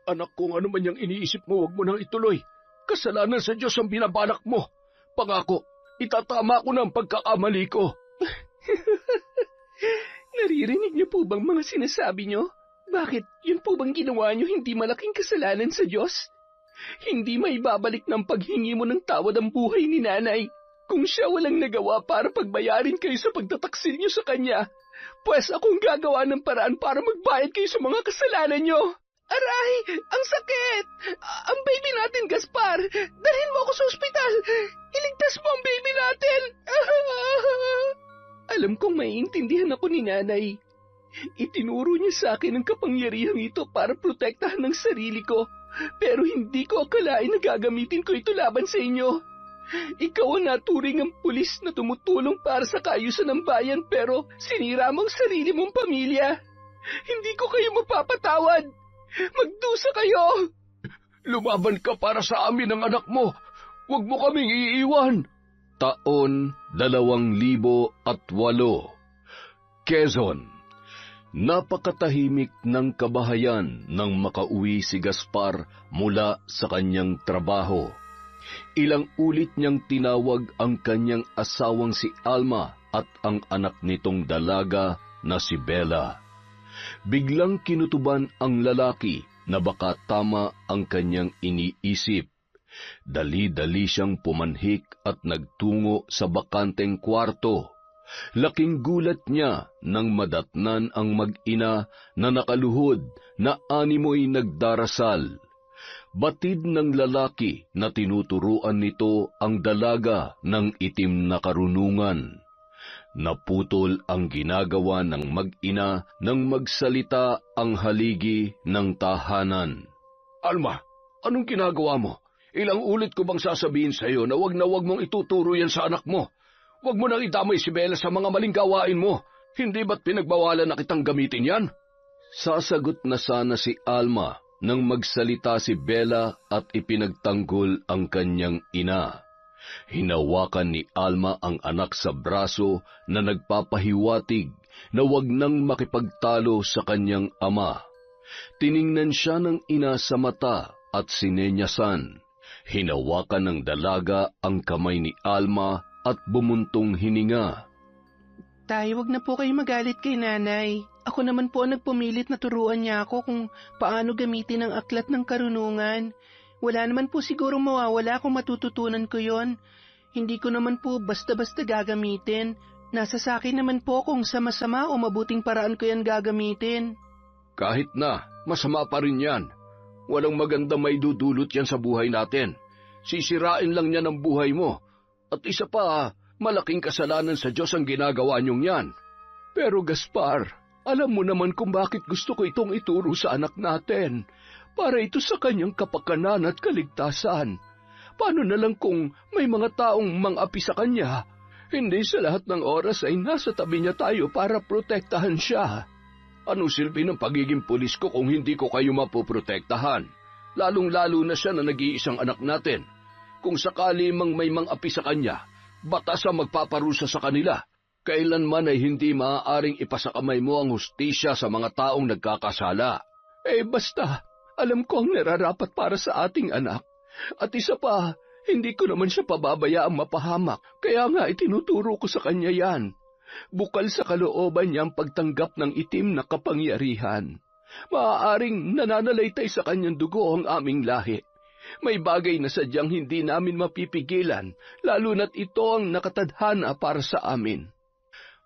Anak, kung ano man yung iniisip mo, huwag mo nang ituloy. Kasalanan sa Diyos ang binabalak mo. Pangako, itatama ko na ang pagkakamali ko. Naririnig niyo po bang mga sinasabi niyo? Bakit yun po bang ginawa niyo hindi malaking kasalanan sa Diyos? Hindi maibabalik ng paghingi mo ng tawad ang buhay ni nanay. Kung siya walang nagawa para pagbayarin kayo sa pagtataksil niyo sa kanya, pues akong gagawa ng paraan para magbayad kayo sa mga kasalanan niyo. Aray! Ang sakit! Ang baby natin, Gaspar! Dalhin mo ako sa ospital! Iligtas mo ang baby natin! Alam kong maiintindihan ako ni nanay. Itinuro niya sa akin ang kapangyarihang ito para protektahan ng sarili ko. Pero hindi ko akalain na gagamitin ko ito laban sa inyo. Ikaw ang naturing ang pulis na tumutulong para sa kaayusan ng bayan pero sinira mo ang sarili mong pamilya. Hindi ko kayo mapapatawad. Magdusa kayo! Lumaban ka para sa amin ng anak mo. Huwag mo kaming iiwan. Taon 2008. Quezon. Napakatahimik ng kabahayan nang makauwi si Gaspar mula sa kanyang trabaho. Ilang ulit niyang tinawag ang kanyang asawang si Alma at ang anak nitong dalaga na si Bella. Biglang kinutuban ang lalaki na baka tama ang kanyang iniisip. Dali-dali siyang pumanhik at nagtungo sa bakanteng kwarto. Laking gulat niya nang madatnan ang mag-ina na nakaluhod na animoy nagdarasal. Batid ng lalaki na tinuturuan nito ang dalaga ng itim na karunungan. Naputol ang ginagawa ng mag-ina nang magsalita ang haligi ng tahanan. Alma, anong ginagawa mo? Ilang ulit ko bang sasabihin sa iyo na wag mong ituturo yan sa anak mo? Wag mo nang idamay si Bella sa mga maling gawain mo. Hindi ba't pinagbawalan na kitang gamitin yan? Sasagot na sana si Alma nang magsalita si Bella at ipinagtanggol ang kanyang ina. Hinawakan ni Alma ang anak sa braso na nagpapahiwatig na wag nang makipagtalo sa kanyang ama. Tiningnan siya ng ina sa mata at sinenyasan. Hinawakan ng dalaga ang kamay ni Alma at bumuntong hininga. Tay, wag na po kayo magalit kay nanay. Ako naman po ang nagpumilit na turuan niya ako kung paano gamitin ang aklat ng karunungan. Wala naman po sigurong mawawala kung matututunan ko yon. Hindi ko naman po basta-basta gagamitin. Nasa sakin naman po kung sa masama o mabuting paraan ko yan gagamitin. Kahit na, masama pa rin yan. Walang maganda may dudulot yan sa buhay natin. Sisirain lang niya ng buhay mo. At isa pa, malaking kasalanan sa Diyos ang ginagawa niyong yan. Pero Gaspar, alam mo naman kung bakit gusto ko itong ituro sa anak natin. Para ito sa kanyang kapakanan at kaligtasan. Paano na lang kung may mga taong mang-api sa kanya? Hindi sa lahat ng oras ay nasa tabi niya tayo para protektahan siya. Anong silbi ng pagiging pulis ko kung hindi ko kayo mapoprotektahan? Lalong-lalo na siya na nag-iisang anak natin. Kung sakali mang may mang-api sa kanya, batas ang magpaparusa sa kanila. Kailanman ay hindi maaaring ipasakamay mo ang hustisya sa mga taong nagkakasala. Basta, alam ko ang nararapat para sa ating anak. At isa pa, hindi ko naman siya pababayaang mapahamak, kaya nga itinuturo ko sa kanya yan. Bukal sa kalooban niya ang pagtanggap ng itim na kapangyarihan. Maaaring nananalaytay sa kanyang dugo ang aming lahi. May bagay na sadyang hindi namin mapipigilan, lalo na't ito ang nakatadhana para sa amin.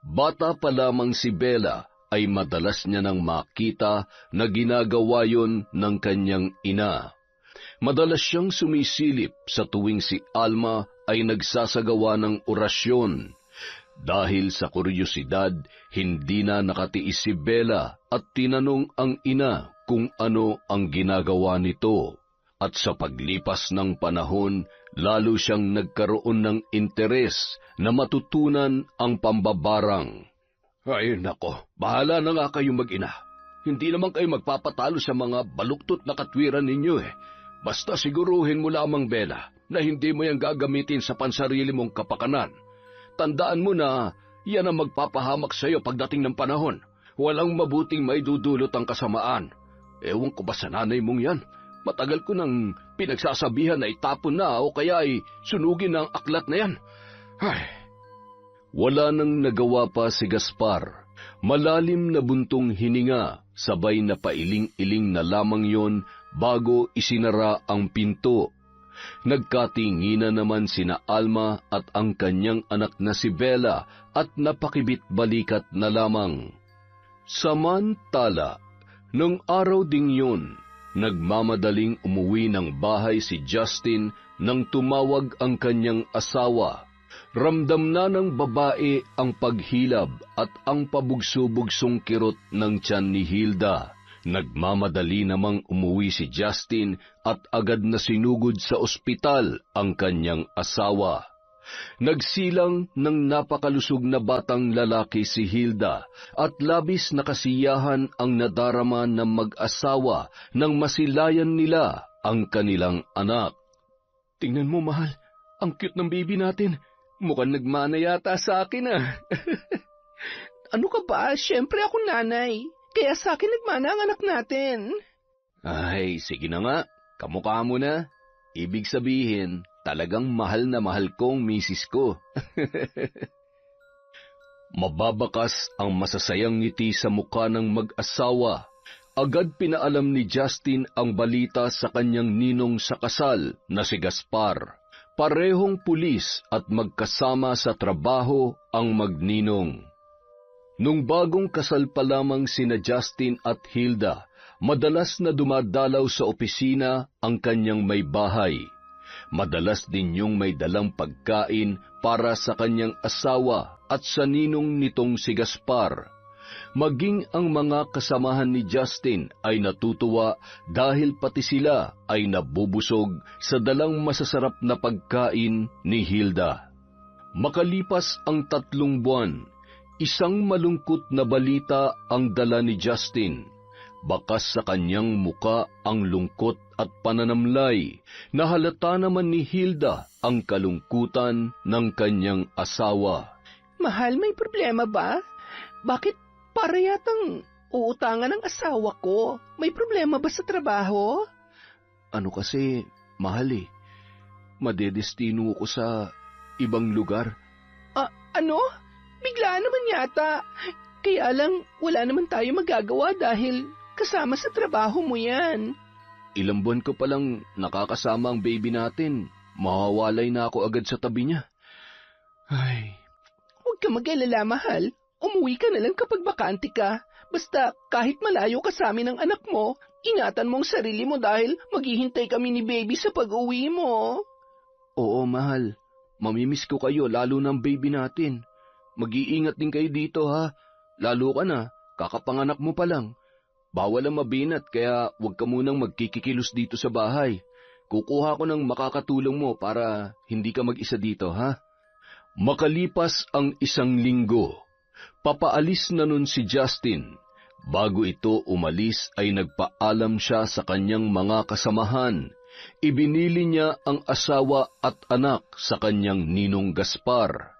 Bata pa lamang si Bella ay madalas niya nang makita na ginagawa yon ng kanyang ina. Madalas siyang sumisilip sa tuwing si Alma ay nagsasagawa ng orasyon. Dahil sa kuryosidad, hindi na nakatiis si Bella at tinanong ang ina kung ano ang ginagawa nito. At sa paglipas ng panahon, lalo siyang nagkaroon ng interes na matutunan ang pambabarang. Ay nako, bahala na nga kayo mag-ina. Hindi naman kayo magpapatalo sa mga baluktot na katwiran ninyo Basta siguruhin mo lamang, Bella, na hindi mo yan gagamitin sa pansarili mong kapakanan. Tandaan mo na yan ang magpapahamak sa iyo pagdating ng panahon. Walang mabuting may dudulot ang kasamaan. Ewan ko ba sa nanay mong yan? Matagal ko nang pinagsasabihan na itapon na o kaya ay sunugin na ang aklat na yan. Ay. Wala nang nagawa pa si Gaspar. Malalim na buntong hininga, sabay na pailing-iling na lamang yon bago isinara ang pinto. Nagkatinginan naman sina Alma at ang kanyang anak na si Bella at napakibit-balikat na lamang. Samantala, nung araw ding yun, nagmamadaling umuwi ng bahay si Justin nang tumawag ang kanyang asawa. Ramdam na ng babae ang paghilab at ang pabugso-bugsong kirot ng tiyan ni Hilda. Nagmamadali namang umuwi si Justin at agad na sinugod sa ospital ang kanyang asawa. Nagsilang ng napakalusog na batang lalaki si Hilda at labis na kasiyahan ang nadarama ng mag-asawa nang masilayan nila ang kanilang anak. Tingnan mo, mahal, ang cute ng baby natin. Mukhang nagmana yata sa akin Ano ka ba? Siyempre ako nanay. Kaya sa akin nagmana ang anak natin. Ay, sige na nga. Kamukha mo na. Ibig sabihin, talagang mahal na mahal kong misis ko. Mababakas ang masasayang ngiti sa mukha ng mag-asawa. Agad pinaalam ni Justin ang balita sa kanyang ninong sa kasal na si Gaspar. Parehong pulis at magkasama sa trabaho ang magninong. Nung bagong kasal pa lamang sina Justin at Hilda, madalas na dumadalaw sa opisina ang kanyang may bahay. Madalas din yung may dalang pagkain para sa kanyang asawa at sa ninong nitong si Gaspar. Maging ang mga kasamahan ni Justin ay natutuwa dahil pati sila ay nabubusog sa dalang masasarap na pagkain ni Hilda. Makalipas ang 3 buwan, isang malungkot na balita ang dala ni Justin. Bakas sa kanyang muka ang lungkot at pananamlay, na halata naman ni Hilda ang kalungkutan ng kanyang asawa. Mahal, may problema ba? Bakit para yatang uutangan ng asawa ko? May problema ba sa trabaho? Ano kasi, mahal madedestino ko sa ibang lugar. Ano? Bigla naman yata. Kaya lang, wala naman tayo magagawa dahil kasama sa trabaho mo yan. Ilang buwan ko palang nakakasama ang baby natin. Mawawalay na ako agad sa tabi niya. Ay. Huwag ka mag-alala, mahal. Umuwi ka na lang kapag bakante ka. Basta kahit malayo ka sa amin ng anak mo, ingatan mong sarili mo dahil maghihintay kami ni baby sa pag-uwi mo. Oo, mahal. Mamimiss ko kayo, lalo ng baby natin. Mag-iingat din kayo dito, ha? Lalo ka na, kakapanganak mo pa lang. Bawal ang mabinat, kaya huwag ka munang magkikikilos dito sa bahay. Kukuha ko ng makakatulong mo para hindi ka mag-isa dito, ha? Makalipas ang 1 linggo, papaalis na nun si Justin. Bago ito umalis ay nagpaalam siya sa kanyang mga kasamahan. Ibinili niya ang asawa at anak sa kanyang ninong Gaspar.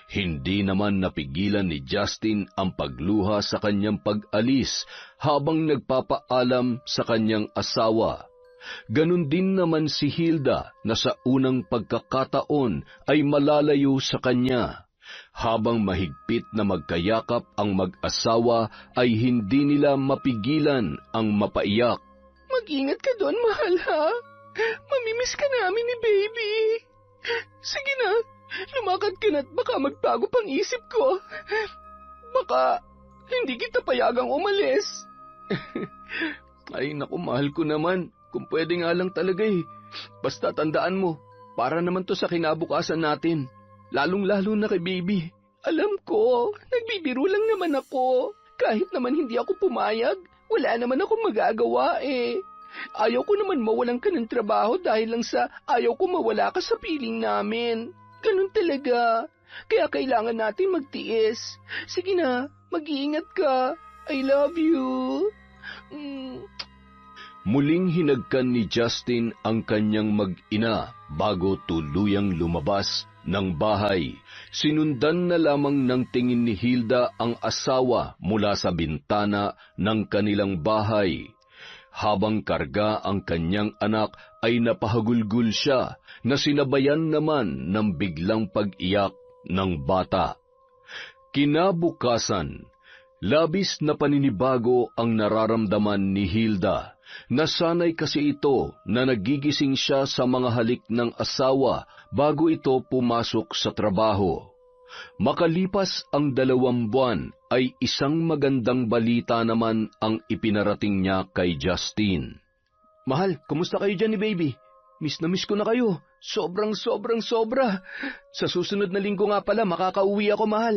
Hindi naman napigilan ni Justin ang pagluha sa kanyang pag-alis habang nagpapaalam sa kanyang asawa. Ganon din naman si Hilda na sa unang pagkakataon ay malalayo sa kanya. Habang mahigpit na magkayakap ang mag-asawa ay hindi nila mapigilan ang mapaiyak. Mag-ingat ka doon, mahal, ha? Mamimiss ka namin ni baby. Sige na, lumakad ka na at baka magbago pang isip ko. Baka hindi kita payagang umalis. Ay naku, mahal ko naman. Kung pwede nga lang talaga Basta tandaan mo, para naman to sa kinabukasan natin. Lalong-lalo na kay baby. Alam ko, nagbibiro lang naman ako. Kahit naman hindi ako pumayag, wala naman akong magagawa Ayaw ko naman mawalan ka ng trabaho dahil lang sa ayaw ko mawala ka sa piling namin. Ganun talaga. Kaya kailangan natin magtiis. Sige na, mag-iingat ka. I love you. Muling hinagkan ni Justin ang kanyang mag-ina bago tuluyang lumabas ng bahay. Sinundan na lamang ng tingin ni Hilda ang asawa mula sa bintana ng kanilang bahay. Habang karga ang kanyang anak ay napahagulgul siya na sinabayan naman ng biglang pag-iyak ng bata. Kinabukasan, labis na paninibago ang nararamdaman ni Hilda. Nasanay kasi ito na nagigising siya sa mga halik ng asawa bago ito pumasok sa trabaho. Makalipas ang 2 buwan ay isang magandang balita naman ang ipinarating niya kay Justin. Mahal, kumusta kayo dyan ni baby? Miss na miss ko na kayo. Sobrang sobra. Sa susunod na linggo nga pala makakauwi ako, mahal.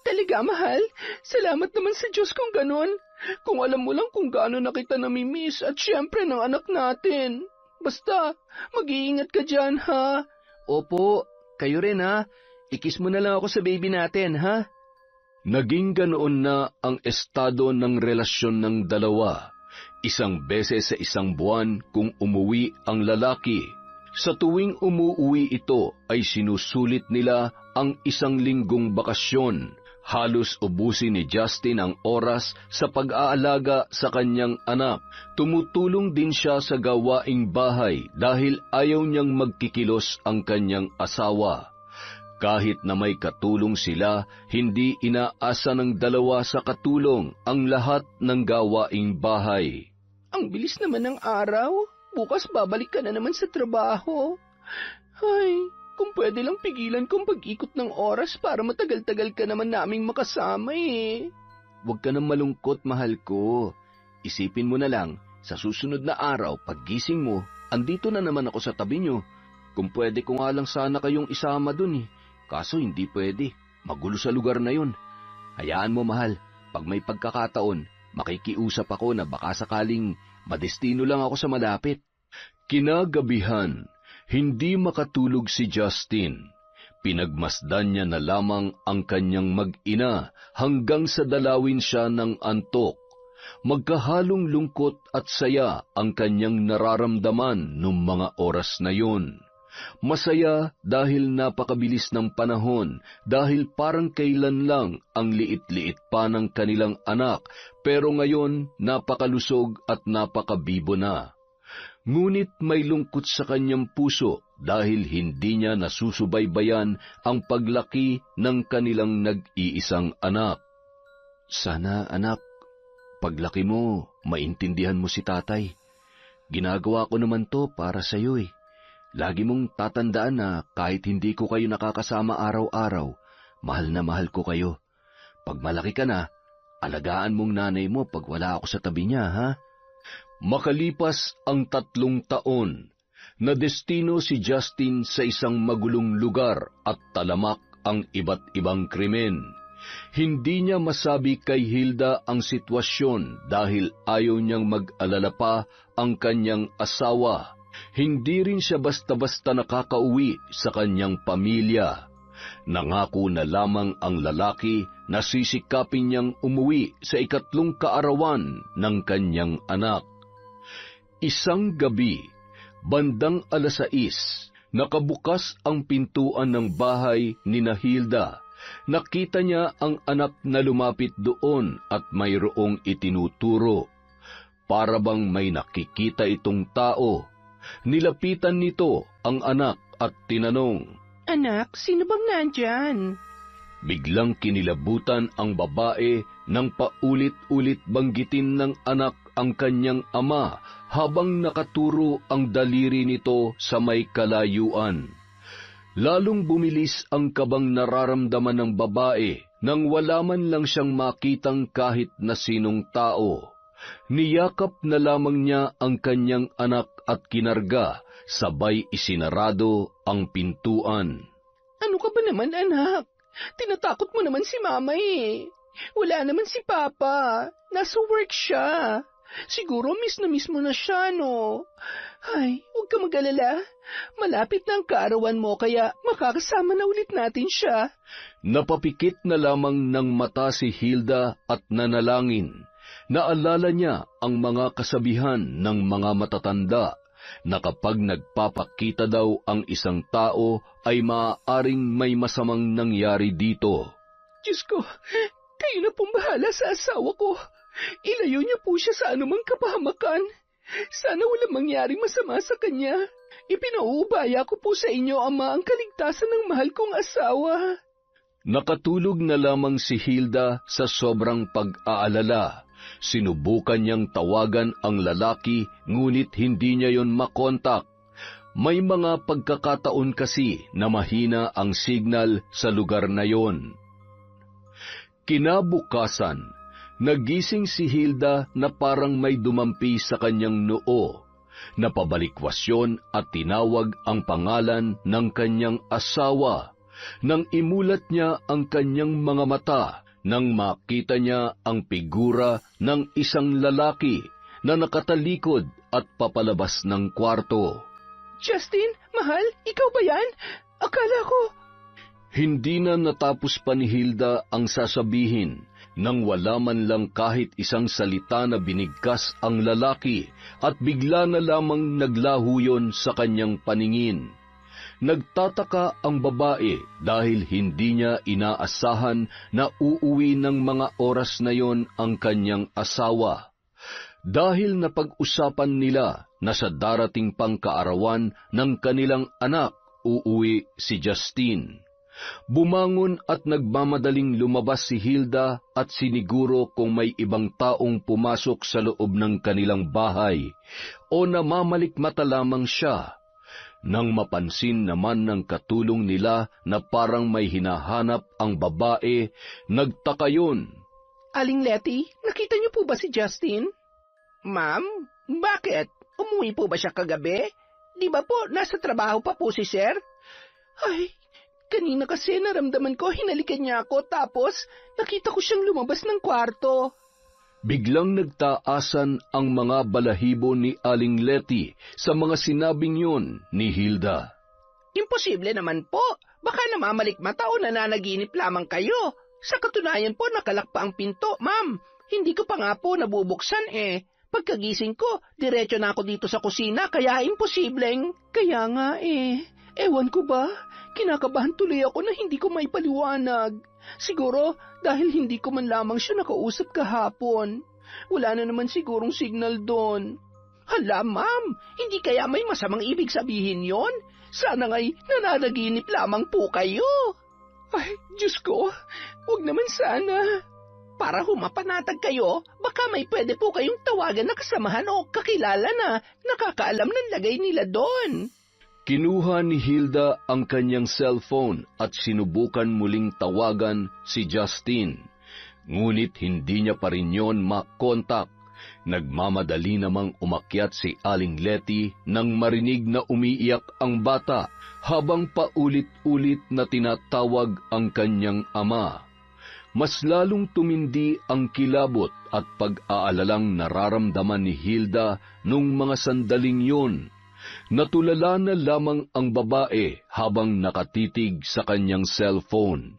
Talaga, mahal? Salamat naman sa Diyos kung ganon. Kung alam mo lang kung gaano na kita namimiss at syempre ng anak natin. Basta, mag-iingat ka dyan, ha? Opo, kayo rin, ha? Ikis mo na lang ako sa baby natin, ha? Naging ganoon na ang estado ng relasyon ng dalawa. 1 beses sa 1 buwan kung umuwi ang lalaki. Sa tuwing umuwi ito ay sinusulit nila ang 1 linggong bakasyon. Halos ubusin ni Justin ang oras sa pag-aalaga sa kanyang anak. Tumutulong din siya sa gawaing bahay dahil ayaw niyang magkikilos ang kanyang asawa. Kahit na may katulong sila, hindi inaasa ng dalawa sa katulong ang lahat ng gawaing bahay. Ang bilis naman ng araw. Bukas babalik ka na naman sa trabaho. Ay, kung pwede lang pigilan kong pag-ikot ng oras para matagal-tagal ka naman naming makasama eh. Huwag ka nang malungkot, mahal ko. Isipin mo na lang, sa susunod na araw, paggising mo, andito na naman ako sa tabi nyo. Kung pwede ko nga lang sana kayong isama dun eh. Kaso hindi pwede. Magulo sa lugar na yun. Hayaan mo, mahal. Pag may pagkakataon, makikiusap ako na baka sakaling madestino lang ako sa malapit. Kinagabihan, hindi makatulog si Justin. Pinagmasdan niya na lamang ang kanyang mag-ina hanggang sa dalawin siya ng antok. Magkahalong lungkot at saya ang kanyang nararamdaman nung mga oras na yun. Masaya dahil napakabilis ng panahon, dahil parang kailan lang ang liit-liit pa ng kanilang anak, pero ngayon napakalusog at napakabibo na. Ngunit may lungkot sa kanyang puso dahil hindi niya nasusubaybayan ang paglaki ng kanilang nag-iisang anak. Sana, anak, paglaki mo, maintindihan mo si tatay. Ginagawa ko naman to para sa iyo eh. Lagi mong tatandaan na kahit hindi ko kayo nakakasama araw-araw, mahal na mahal ko kayo. Pag malaki ka na, alagaan mong nanay mo pag wala ako sa tabi niya, ha? Makalipas ang 3 taon, nadestino si Justin sa isang magulong lugar at talamak ang iba't ibang krimen. Hindi niya masabi kay Hilda ang sitwasyon dahil ayaw niyang mag-alala pa ang kanyang asawa. Hindi rin siya basta-basta nakakauwi sa kanyang pamilya. Nangako na lamang ang lalaki na sisikapin niyang umuwi sa 3 kaarawan ng kanyang anak. Isang gabi, bandang 6:00, nakabukas ang pintuan ng bahay ni Hilda. Nakita niya ang anak na lumapit doon at mayroong itinuturo. Para bang may nakikita itong tao. Nilapitan nito ang anak at tinanong, Anak, sino bang nandyan? Biglang kinilabutan ang babae nang paulit-ulit banggitin ng anak ang kanyang ama habang nakaturo ang daliri nito sa may kalayuan. Lalong bumilis ang kabang nararamdaman ng babae nang wala man lang siyang makitang kahit na sinong tao. Niyakap na lamang niya ang kanyang anak at kinarga, sabay isinarado ang pintuan. Ano ka ba naman, anak? Tinatakot mo naman si mama eh. Wala naman si papa. Nasa work siya. Siguro miss mo na siya, no? Ay, huwag ka mag-alala. Malapit na ang kaarawan mo kaya makakasama na ulit natin siya. Napapikit na lamang ng mata si Hilda at nanalangin. Naalala niya ang mga kasabihan ng mga matatanda na kapag nagpapakita daw ang isang tao ay maaaring may masamang nangyari dito. Diyos ko, kayo na pong bahala sa asawa ko. Ilayo niyo po siya sa anumang kapahamakan. Sana walang mangyaring masama sa kanya. Ipinauubaya ko po sa inyo, Ama, ang kaligtasan ng mahal kong asawa. Nakatulog na lamang si Hilda sa sobrang pag-aalala. Sinubukan niyang tawagan ang lalaki, ngunit hindi niya yon makontak. May mga pagkakataon kasi na mahina ang signal sa lugar na yon. Kinabukasan, nagising si Hilda na parang may dumampi sa kanyang noo. Napabalikwasyon at tinawag ang pangalan ng kanyang asawa. Nang imulat niya ang kanyang mga mata, nang makita niya ang figura ng isang lalaki na nakatalikod at papalabas ng kwarto. Justin, mahal, ikaw ba yan? Akala ko... Hindi na natapos pa ni Hilda ang sasabihin nang wala man lang kahit isang salita na binigkas ang lalaki at bigla na lamang naglaho yon sa kanyang paningin. Nagtataka ang babae dahil hindi niya inaasahan na uuwi ng mga oras na yon ang kanyang asawa. Dahil napag-usapan nila na sa darating pang kaarawan ng kanilang anak, uuwi si Justin. Bumangon at nagmamadaling lumabas si Hilda at siniguro kung may ibang taong pumasok sa loob ng kanilang bahay o namamalikmata lamang siya. Nang mapansin naman ng katulong nila na parang may hinahanap ang babae, nagtaka yun. Aling Letty, nakita niyo po ba si Justin? Ma'am, bakit? Umuwi po ba siya kagabi? Di ba po, nasa trabaho pa po si Sir? Ay, kanina kasi naramdaman ko hinalikan niya ako tapos nakita ko siyang lumabas ng kwarto. Biglang nagtaasan ang mga balahibo ni Aling Letty sa mga sinabing yun ni Hilda. Imposible naman po. Baka namamalikmata o nananaginip lamang kayo. Sa katunayan po, nakalak pa ang pinto, ma'am. Hindi ko pa nga po nabubuksan eh. Pagkagising ko, diretso na ako dito sa kusina, kaya imposibleng. Kaya nga eh. Ewan ko ba? Kinakabahan tuloy ako na hindi ko may paliwanag. Siguro dahil hindi ko man lamang siya nakausap kahapon. Wala na naman sigurong signal doon. Hala, ma'am, hindi kaya may masamang ibig sabihin yon? Sana nga'y nananaginip lamang po kayo. Ay, Diyos ko, huwag naman sana. Para humapanatag kayo, baka may pwede po kayong tawagan na kasamahan o kakilala na nakakaalam ng lagay nila doon. Kinuha ni Hilda ang kanyang cellphone at sinubukan muling tawagan si Justin. Ngunit hindi niya pa rin yon makontak. Nagmamadali namang umakyat si Aling Letty nang marinig na umiiyak ang bata habang paulit-ulit na tinatawag ang kanyang ama. Mas lalong tumindi ang kilabot at pag-aalalang nararamdaman ni Hilda nung mga sandaling yun. Natulala na lamang ang babae habang nakatitig sa kanyang cellphone.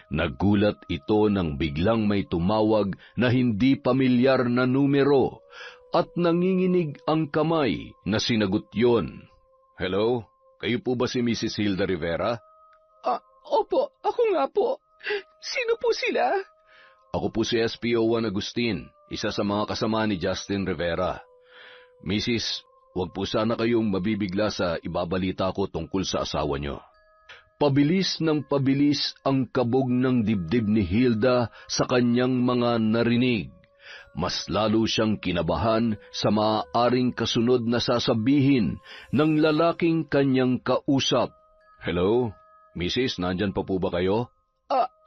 Nagulat ito nang biglang may tumawag na hindi pamilyar na numero at nanginginig ang kamay na sinagot yon. Hello? Kayo po ba si Mrs. Hilda Rivera? Opo, ako nga po. Sino po sila? Ako po si SPO1 Agustin, isa sa mga kasama ni Justin Rivera. Mrs., huwag po sana kayong mabibigla sa ibabalita ko tungkol sa asawa nyo. Pabilis ng pabilis ang kabog ng dibdib ni Hilda sa kanyang mga narinig. Mas lalo siyang kinabahan sa maaaring kasunod na sasabihin ng lalaking kanyang kausap. Hello, Mrs., nandyan pa po ba kayo?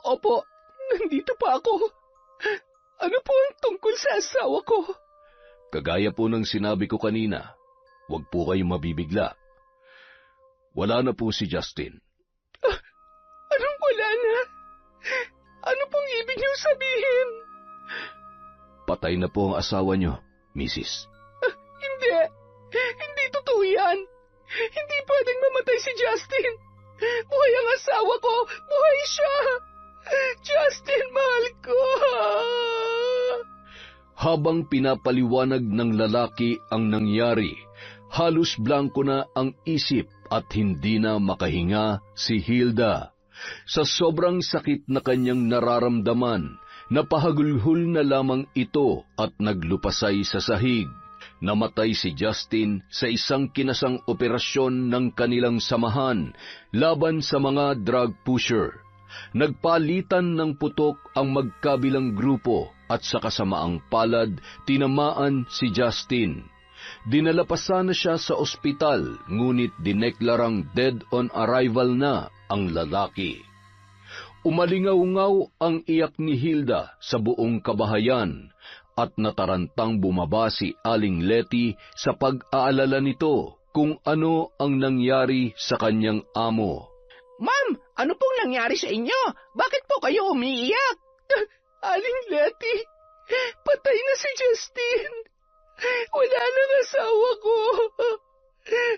Opo, nandito pa ako. Ano po ang tungkol sa asawa ko? Kagaya po ng sinabi ko kanina, huwag po kayong mabibigla. Wala na po si Justin. Anong wala na? Ano pong ibig niyong sabihin? Patay na po ang asawa niyo, Mrs. Hindi. Hindi totoo yan. Hindi pwedeng mamatay si Justin. Buhay ang asawa ko. Buhay siya. Justin, mahal ko. Habang pinapaliwanag ng lalaki ang nangyari, halos blanko na ang isip at hindi na makahinga si Hilda. Sa sobrang sakit na kanyang nararamdaman, Napahagulhol na lamang ito at naglupasay sa sahig. Namatay si Justin sa isang kinasang operasyon ng kanilang samahan laban sa mga drug pusher. Nagpalitan ng putok ang magkabilang grupo at sa kasamaang palad, tinamaan si Justin. Dinala pa sana siya sa ospital, ngunit dineklarang dead on arrival na ang lalaki. Umalingaw-ngaw ang iyak ni Hilda sa buong kabahayan at natarantang bumaba si Aling Letty sa pag-aalala nito kung ano ang nangyari sa kanyang amo. Ma'am, ano pong nangyari sa inyo? Bakit po kayo umiiyak? Aling Letty, patay na si Justin. Wala nang asawa ko.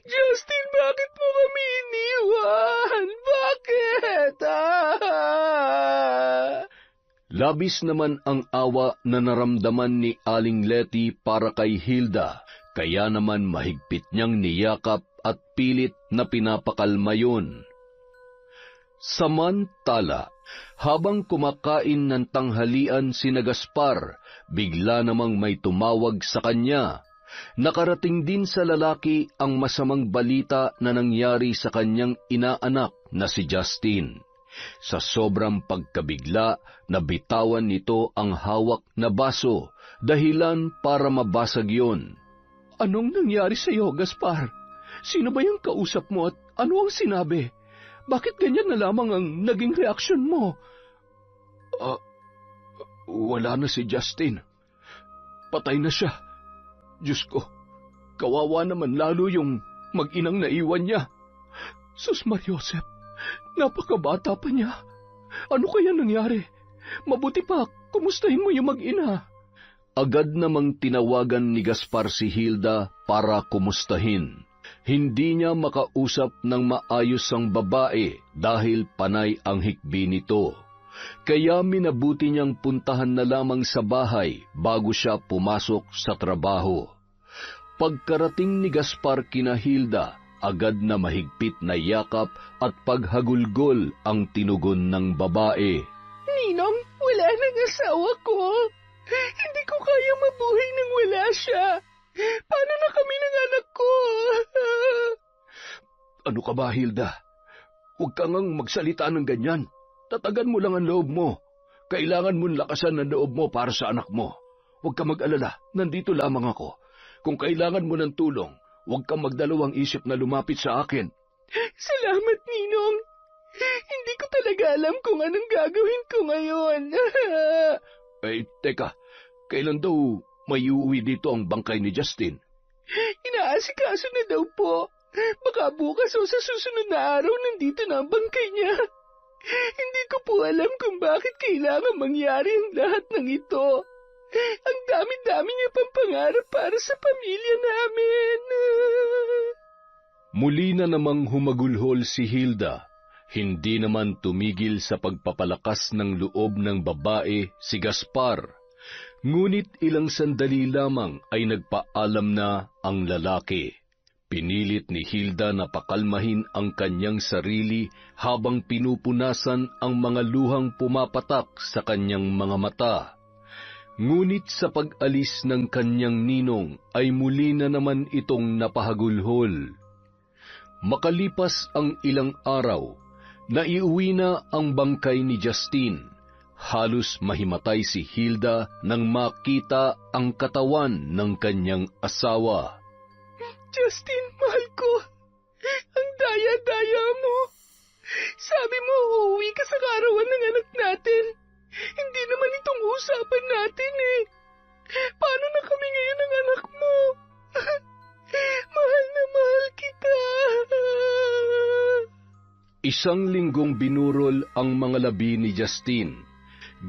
Justin, bakit mo kami iniwan? Bakit? Labis naman ang awa na naramdaman ni Aling Letty para kay Hilda, kaya naman mahigpit niyang niyakap at pilit na pinapakalma yun. Samantala, habang kumakain ng tanghalian sina Gaspar, bigla namang may tumawag sa kanya. Nakarating din sa lalaki ang masamang balita na nangyari sa kanyang inaanak na si Justin. Sa sobrang pagkabigla, nabitawan nito ang hawak na baso, dahilan para mabasag yon. Anong nangyari sa iyo, Gaspar? Sino ba yung kausap mo at ano ang sinabi? Bakit ganyan na lamang ang naging reaksyon mo? Wala na si Justin. Patay na siya. Diyos ko, kawawa naman lalo yung mag-inang naiwan niya. Sus Mariosep, napakabata pa niya. Ano kaya nangyari? Mabuti pa, kumustahin mo yung mag-ina. Agad namang tinawagan ni Gaspar si Hilda para kumustahin. Hindi niya makausap ng maayos ang babae dahil panay ang hikbi nito. Kaya minabuti niyang puntahan na lamang sa bahay bago siya pumasok sa trabaho. Pagkarating ni Gaspar kina Hilda, agad na mahigpit na yakap at paghagulgol ang tinugon ng babae. Ninong, wala nang asawa ko. Hindi ko kaya mabuhay nang wala siya. Paano na kami ng anak ko? Ano ka ba, Hilda? Huwag kang magsalita ng ganyan. Tatagan mo lang ang loob mo. Kailangan mong lakasan ang loob mo para sa anak mo. Huwag kang mag-alala, nandito lamang ako. Kung kailangan mo ng tulong, huwag kang magdalawang isip na lumapit sa akin. Salamat, Ninong. Hindi ko talaga alam kung anong gagawin ko ngayon. Teka, kailan daw may uuwi dito ang bangkay ni Justin? Inaasikaso na daw po. Baka bukas o sa susunod na araw nandito na ang bangkay niya. Hindi ko po alam kung bakit kailangan mangyari ang lahat ng ito. Ang dami-dami niya pang pangarap para sa pamilya namin. Muli na namang humagulhol si Hilda. Hindi naman tumigil sa pagpapalakas ng loob ng babae si Gaspar. Ngunit ilang sandali lamang ay nagpaalam na ang lalaki. Pinilit ni Hilda na pakalmahin ang kanyang sarili habang pinupunasan ang mga luhang pumapatak sa kanyang mga mata. Ngunit sa pag-alis ng kanyang ninong ay muli na naman itong napahagulhol. Makalipas ang ilang araw, naiuwi na ang bangkay ni Justin. Halos mahimatay si Hilda nang makita ang katawan ng kanyang asawa. Justin, mahal ko. Ang daya-daya mo. Sabi mo, uuwi ka sa karawan ng anak natin. Hindi naman itong usapan natin eh. Paano na kami ngayon ng anak mo? Mahal na mahal kita. Isang linggong binurol ang mga labi ni Justin.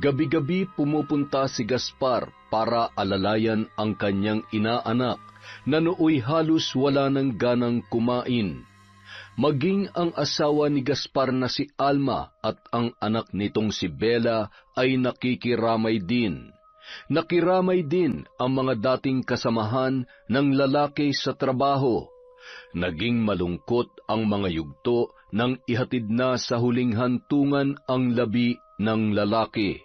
Gabi-gabi pumupunta si Gaspar para alalayan ang kanyang inaanak na nooy halos wala ng ganang kumain. Maging ang asawa ni Gaspar na si Alma at ang anak nitong si Bella ay nakikiramay din. Nakiramay din ang mga dating kasamahan ng lalaki sa trabaho. Naging malungkot ang mga yugto nang ihatid na sa huling hantungan ang labi ng lalaki.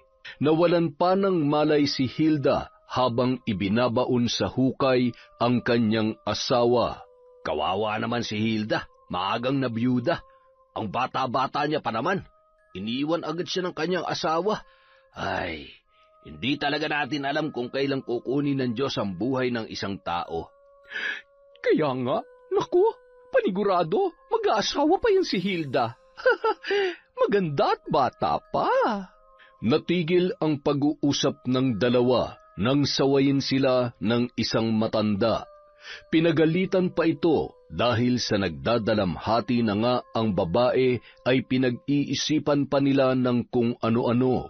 Nawalan pa ng malay si Hilda habang ibinabaon sa hukay ang kanyang asawa. Kawawa naman si Hilda, maagang nabiyuda. Ang bata-bata niya pa naman. Iniwan agad siya ng kanyang asawa. Ay, hindi talaga natin alam kung kailan kukunin ng Diyos ang buhay ng isang tao. Kaya nga, naku, panigurado, mag-aasawa pa yan si Hilda. Maganda at bata pa. Natigil ang pag-uusap ng dalawa nang sawayin sila ng isang matanda. Pinagalitan pa ito dahil sa nagdadalamhati na nga ang babae ay pinag-iisipan pa nila ng kung ano-ano.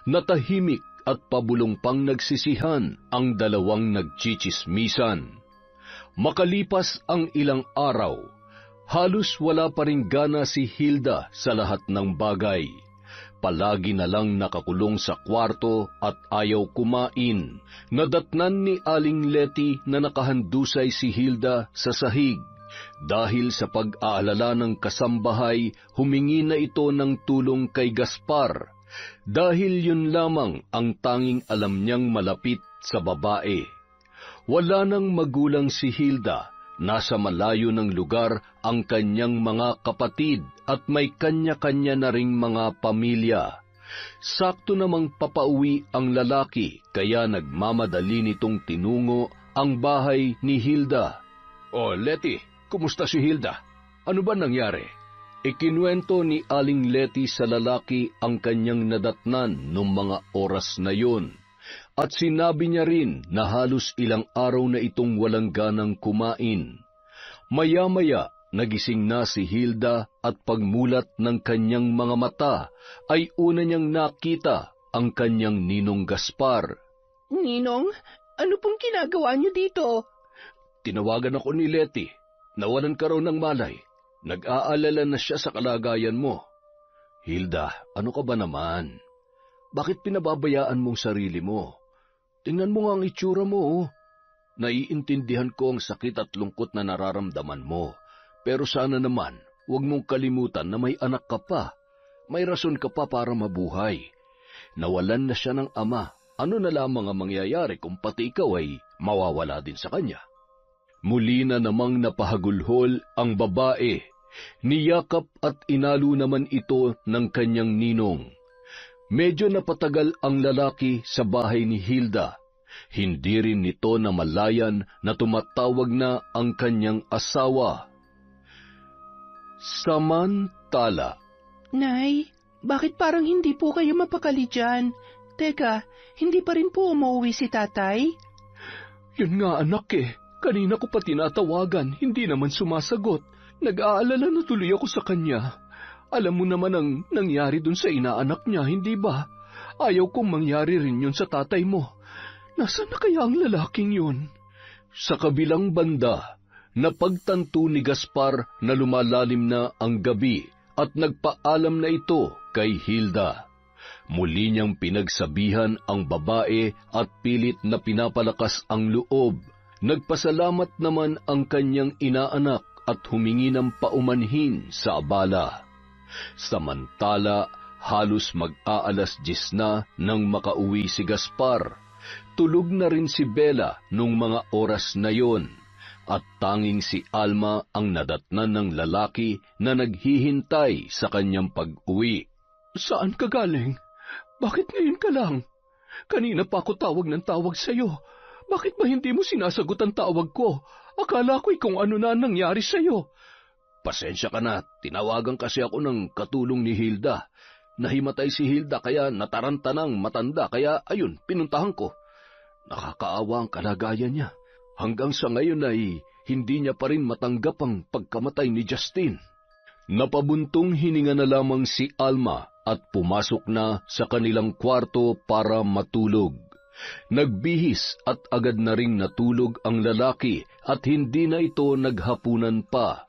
Natahimik at pabulong pang nagsisihan ang dalawang nagchichismisan. Makalipas ang ilang araw, halos wala pa ring gana si Hilda sa lahat ng bagay. Palagi na lang nakakulong sa kwarto at ayaw kumain. Nadatnan ni Aling Letty na nakahandusay si Hilda sa sahig. Dahil sa pag-aalala ng kasambahay, humingi na ito ng tulong kay Gaspar. Dahil yun lamang ang tanging alam niyang malapit sa babae. Wala nang magulang si Hilda. Nasa malayo ng lugar ang kanyang mga kapatid at may kanya-kanya na ring mga pamilya. Sakto namang papauwi ang lalaki kaya nagmamadali nitong tinungo ang bahay ni Hilda. "Oh, Letty, kumusta si Hilda? Ano ba nangyari?" Ikinuwento ni Aling Letty sa lalaki ang kanyang nadatnan nung mga oras na yun. At sinabi niya rin na halos ilang araw na itong walang ganang kumain. Maya-maya, nagising na si Hilda at pagmulat ng kanyang mga mata ay una niyang nakita ang kanyang ninong Gaspar. Ninong, ano pong ginagawa niyo dito? Tinawagan ako ni Letty. Nawalan ka raw ng malay. Nag-aalala na siya sa kalagayan mo. Hilda, ano ka ba naman? Bakit pinababayaan mong sarili mo? Tingnan mo nga ang itsura mo, oh. Naiintindihan ko ang sakit at lungkot na nararamdaman mo. Pero sana naman, huwag mong kalimutan na may anak ka pa. May rason ka pa para mabuhay. Nawalan na siya ng ama. Ano na lamang ang mangyayari kung pati ikaw ay mawawala din sa kanya? Muli na namang napahagulhol ang babae. Niyakap at inalo naman ito ng kanyang ninong. Medyo napatagal ang lalaki sa bahay ni Hilda. Hindi rin nito namalayan na tumatawag na ang kanyang asawa. Samantala, Nay, bakit parang hindi po kayo mapakali dyan? Teka, hindi pa rin po umuwi si tatay? Yun nga anak eh. Kanina ko pa tinatawagan, hindi naman sumasagot. Nag-aalala na tuloy ako sa kanya. Alam mo naman ang nangyari dun sa inaanak niya, hindi ba? Ayaw kong mangyari rin yun sa tatay mo. Nasaan na kaya ang lalaking yun? Sa kabilang banda, napagtanto ni Gaspar na lumalalim na ang gabi at nagpaalam na ito kay Hilda. Muli niyang pinagsabihan ang babae at pilit na pinapalakas ang loob. Nagpasalamat naman ang kanyang inaanak at humingi ng paumanhin sa abala. Samantala, halos mag-aalas 10 na nang makauwi si Gaspar. Tulog na rin si Bella nung mga oras na yon, at tanging si Alma ang nadatnan ng lalaki na naghihintay sa kanyang pag-uwi. "Saan ka galing? Bakit ngayon ka lang? Kanina pa ako tawag ng tawag sa'yo. Bakit ba hindi mo sinasagot ang tawag ko? Akala ko'y kung ano na nangyari sa'yo." "Pasensya ka na, tinawagan kasi ako ng katulong ni Hilda. Nahimatay si Hilda kaya nataranta ng matanda, kaya ayun, pinuntahan ko. Nakakaawa ang kalagayan niya. Hanggang sa ngayon ay hindi niya pa rin matanggap ang pagkamatay ni Justin." Napabuntong hininga na lamang si Alma at pumasok na sa kanilang kwarto para matulog. Nagbihis at agad na ring natulog ang lalaki at hindi na ito naghapunan pa.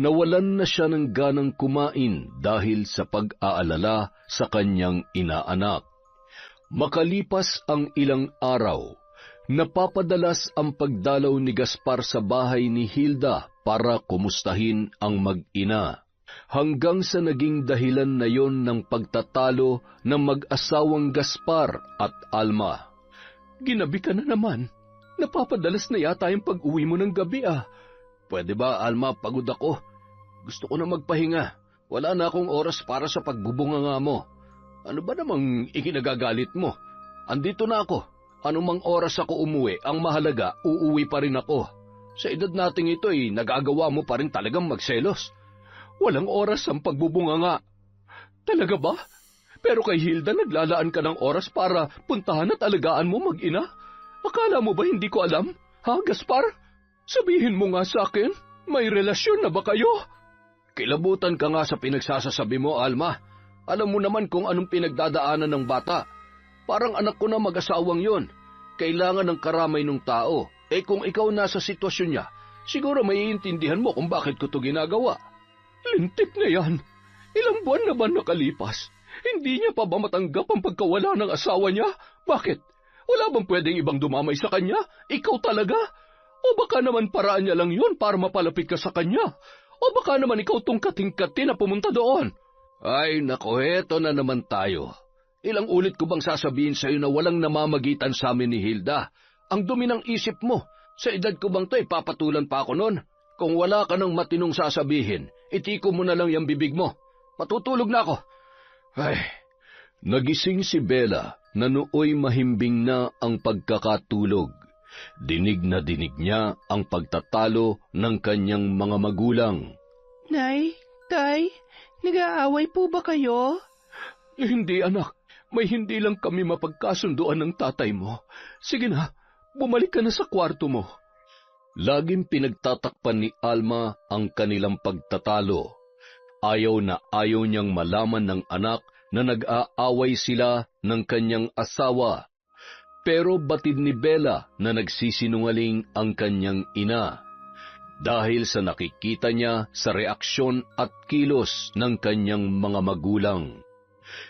Nawalan na siya ng ganang kumain dahil sa pag-aalala sa kanyang inaanak. Makalipas ang ilang araw, napapadalas ang pagdalaw ni Gaspar sa bahay ni Hilda para kumustahin ang mag-ina. hanggang sa naging dahilan na yon ng pagtatalo ng mag-asawang Gaspar at Alma. Ginabi ka na naman. Napapadalas na yata yung pag-uwi mo ng gabi Pwede ba, Alma, pagod ako? Gusto ko na magpahinga. Wala na akong oras para sa pagbubunganga mo. Ano ba namang ikinagagalit mo? Andito na ako. Anumang oras ako umuwi, ang mahalaga, uuwi pa rin ako. Sa edad nating ito nagagawa mo pa rin talagang magselos. Walang oras ang pagbubunganga. Talaga ba? Pero kay Hilda naglalaan ka ng oras para puntahan at alagaan mo mag-ina? Akala mo ba hindi ko alam? Gaspar? Sabihin mo nga sa akin, may relasyon na ba kayo? Kilabutan ka nga sa pinagsasasabi mo, Alma. Alam mo naman kung anong pinagdadaanan ng bata. Parang anak ko na mag-asawang yon. Kailangan ng karamay ng tao. Kung ikaw nasa sitwasyon niya, siguro maiintindihan mo kung bakit ko to ginagawa. Lintik na yan. Ilang buwan na ba nakalipas? Hindi niya pa ba matanggap ang pagkawala ng asawa niya? Bakit? Wala bang pwedeng ibang dumamay sa kanya? Ikaw talaga? O baka naman paraan niya lang yun para mapalapit ka sa kanya? O baka naman ikaw tong kating-kati na pumunta doon? Ay, nako, eto na naman tayo. Ilang ulit ko bang sasabihin sa'yo na walang namamagitan sa amin ni Hilda? Ang dumi ng isip mo. Sa edad ko bang to papatulan pa ako nun? Kung wala ka ng matinong sasabihin, itiko mo na lang yung bibig mo. Matutulog na ako. Ay, nagising si Bella na nooy mahimbing na ang pagkakatulog. Dinig na dinig niya ang pagtatalo ng kanyang mga magulang. Nay, Tay, nag-aaway po ba kayo? Hindi, anak. May hindi lang kami mapagkasunduan ng tatay mo. Sige na, bumalik ka na sa kwarto mo. Laging pinagtatakpan ni Alma ang kanilang pagtatalo. Ayaw na ayaw niyang malaman ng anak na nag-aaway sila ng kanyang asawa. Pero batid ni Bella na nagsisinungaling ang kanyang ina dahil sa nakikita niya sa reaksyon at kilos ng kanyang mga magulang.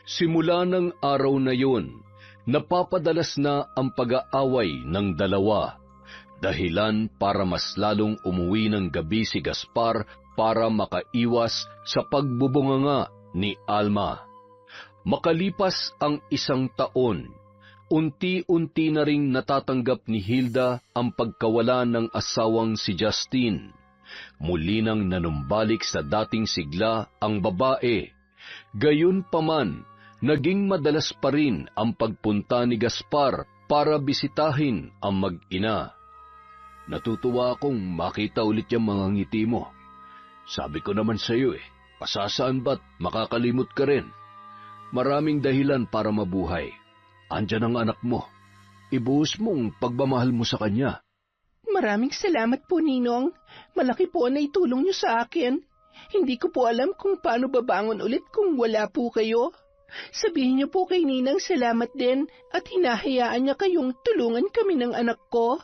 Simula ng araw na yun, napapadalas na ang pag-aaway ng dalawa, dahilan para mas lalong umuwi ng gabi si Gaspar para makaiwas sa pagbubunganga ni Alma. Makalipas ang 1 taon, unti-unti na ring natatanggap ni Hilda ang pagkawala ng asawang si Justin. Muli nang nanumbalik sa dating sigla ang babae. Gayunpaman, naging madalas pa rin ang pagpunta ni Gaspar para bisitahin ang mag-ina. Natutuwa akong makita ulit yung mga ngiti mo. Sabi ko naman sa iyo pasasaan ba't makakalimot ka rin? Maraming dahilan para mabuhay. Andyan ang anak mo. Ibuhos mong pagmamahal mo sa kanya. Maraming salamat po, Ninong. Malaki po ang naitulong niyo sa akin. Hindi ko po alam kung paano babangon ulit kung wala po kayo. Sabihin niyo po kay Ninang salamat din at hinahayaan niya kayong tulungan kami ng anak ko.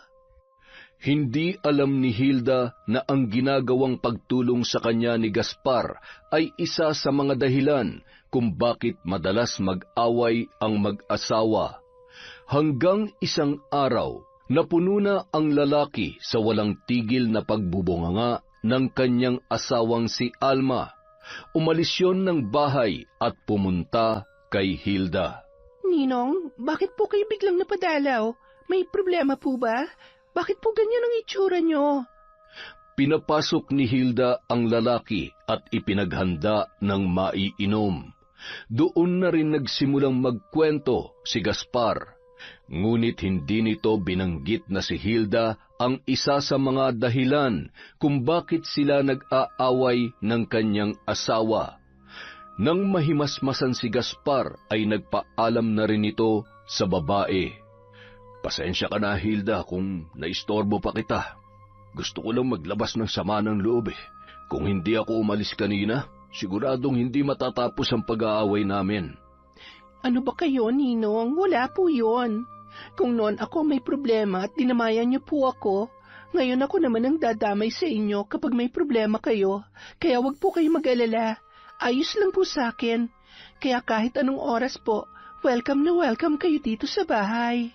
Hindi alam ni Hilda na ang ginagawang pagtulong sa kanya ni Gaspar ay isa sa mga dahilan kung bakit madalas mag-away ang mag-asawa. Hanggang isang araw, napuno na ang lalaki sa walang tigil na pagbubunganga ng kanyang asawang si Alma. Umalis yon ng bahay at pumunta kay Hilda. Ninong, bakit po kayo biglang napadalaw? May problema po ba? Bakit po ganyan ang itsura niyo? Pinapasok ni Hilda ang lalaki at ipinaghanda ng maiinom. Doon na rin nagsimulang magkwento si Gaspar. Ngunit hindi nito binanggit na si Hilda ang isa sa mga dahilan kung bakit sila nag-aaway ng kanyang asawa. Nang mahimasmasan si Gaspar ay nagpaalam na rin ito sa babae. Pasensya ka na, Hilda, kung naistorbo pa kita. Gusto ko lang maglabas ng sama ng loob. Kung hindi ako umalis kanina, siguradong hindi matatapos ang pag-aaway namin. Ano ba kayo, Ninong? Wala po yon. Kung noon ako may problema at dinamayan niyo po ako, ngayon ako naman ang dadamay sa inyo kapag may problema kayo. Kaya wag po kayo mag-alala. Ayos lang po sa akin. Kaya kahit anong oras po, welcome na welcome kayo dito sa bahay.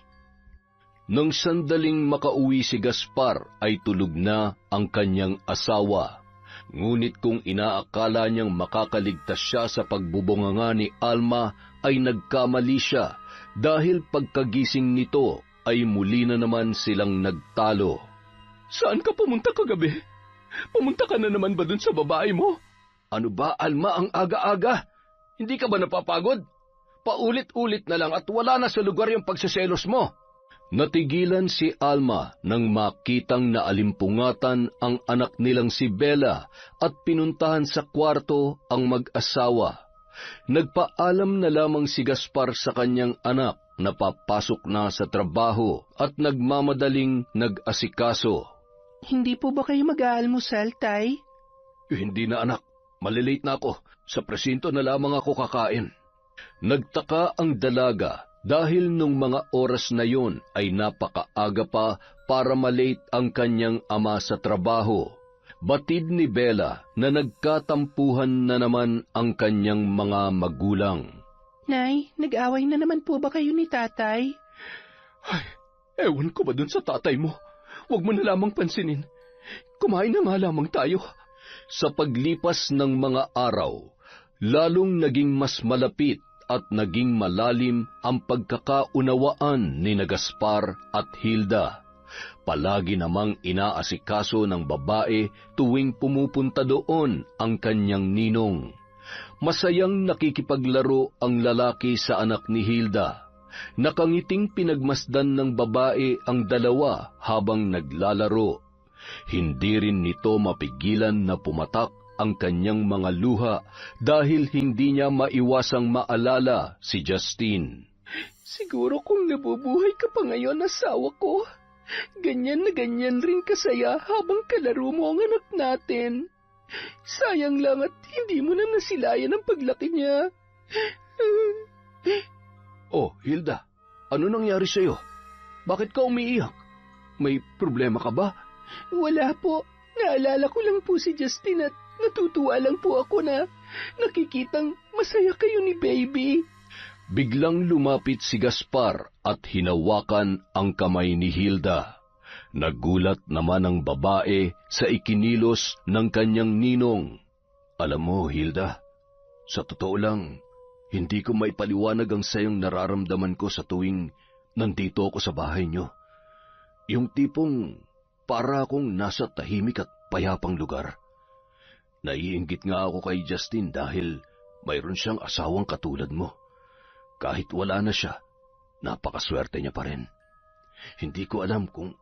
Nang sandaling makauwi si Gaspar ay tulog na ang kanyang asawa. Ngunit kung inaakala niyang makakaligtas siya sa pagbubunganga ni Alma, ay nagkamali siya dahil pagkagising nito ay muli na naman silang nagtalo. Saan ka pumunta kagabi? Pumunta ka na naman ba dun sa babae mo? Ano ba, Alma, ang aga-aga? Hindi ka ba napapagod? Paulit-ulit na lang at wala na sa lugar yung pagseselos mo. Natigilan si Alma nang makitang naalimpungatan ang anak nilang si Bella at pinuntahan sa kwarto ang mag-asawa. Nagpaalam na lamang si Gaspar sa kanyang anak na papasok na sa trabaho at nagmamadaling nag-asikaso. Hindi po ba kayo mag-aalmusal, Tay? Hindi na, anak. Malilate na ako. Sa presinto na lamang ako kakain. Nagtaka ang dalaga dahil nung mga oras na yon ay napakaaga pa para malate ang kanyang ama sa trabaho. Batid ni Bella na nagkatampuhan na naman ang kanyang mga magulang. Nay, nag-away na naman po ba kayo ni Tatay? Ay, ewan ko ba dun sa tatay mo? Huwag mo na lamang pansinin. Kumain na nga lamang tayo. Sa paglipas ng mga araw, lalong naging mas malapit at naging malalim ang pagkakaunawaan ni Gaspar at Hilda. Palagi namang inaasikaso ng babae tuwing pumupunta doon ang kanyang ninong. Masayang nakikipaglaro ang lalaki sa anak ni Hilda. Nakangiting pinagmasdan ng babae ang dalawa habang naglalaro. Hindi rin nito mapigilan na pumatak ang kanyang mga luha dahil hindi niya maiwasang maalala si Justine. Siguro kung nabubuhay ka pa ngayon, asawa ko, ganyan na ganyan rin kasaya habang kalaro mo ang anak natin. Sayang lang at hindi mo na nasilayan ang paglaki niya. Oh, Hilda, ano nangyari sa'yo? Bakit ka umiiyak? May problema ka ba? Wala po. Naalala ko lang po si Justine at natutuwa lang po ako na nakikitang masaya kayo ni Baby. Biglang lumapit si Gaspar at hinawakan ang kamay ni Hilda. Nagulat naman ang babae sa ikinilos ng kanyang ninong. Alam mo, Hilda, sa totoo lang, hindi ko maipaliwanag ang sayang nararamdaman ko sa tuwing nandito ako sa bahay niyo. Yung tipong para akong nasa tahimik at payapang lugar. Naiinggit nga ako kay Justine dahil mayroon siyang asawang katulad mo. Kahit wala na siya, napakaswerte niya pa rin. Hindi ko alam kung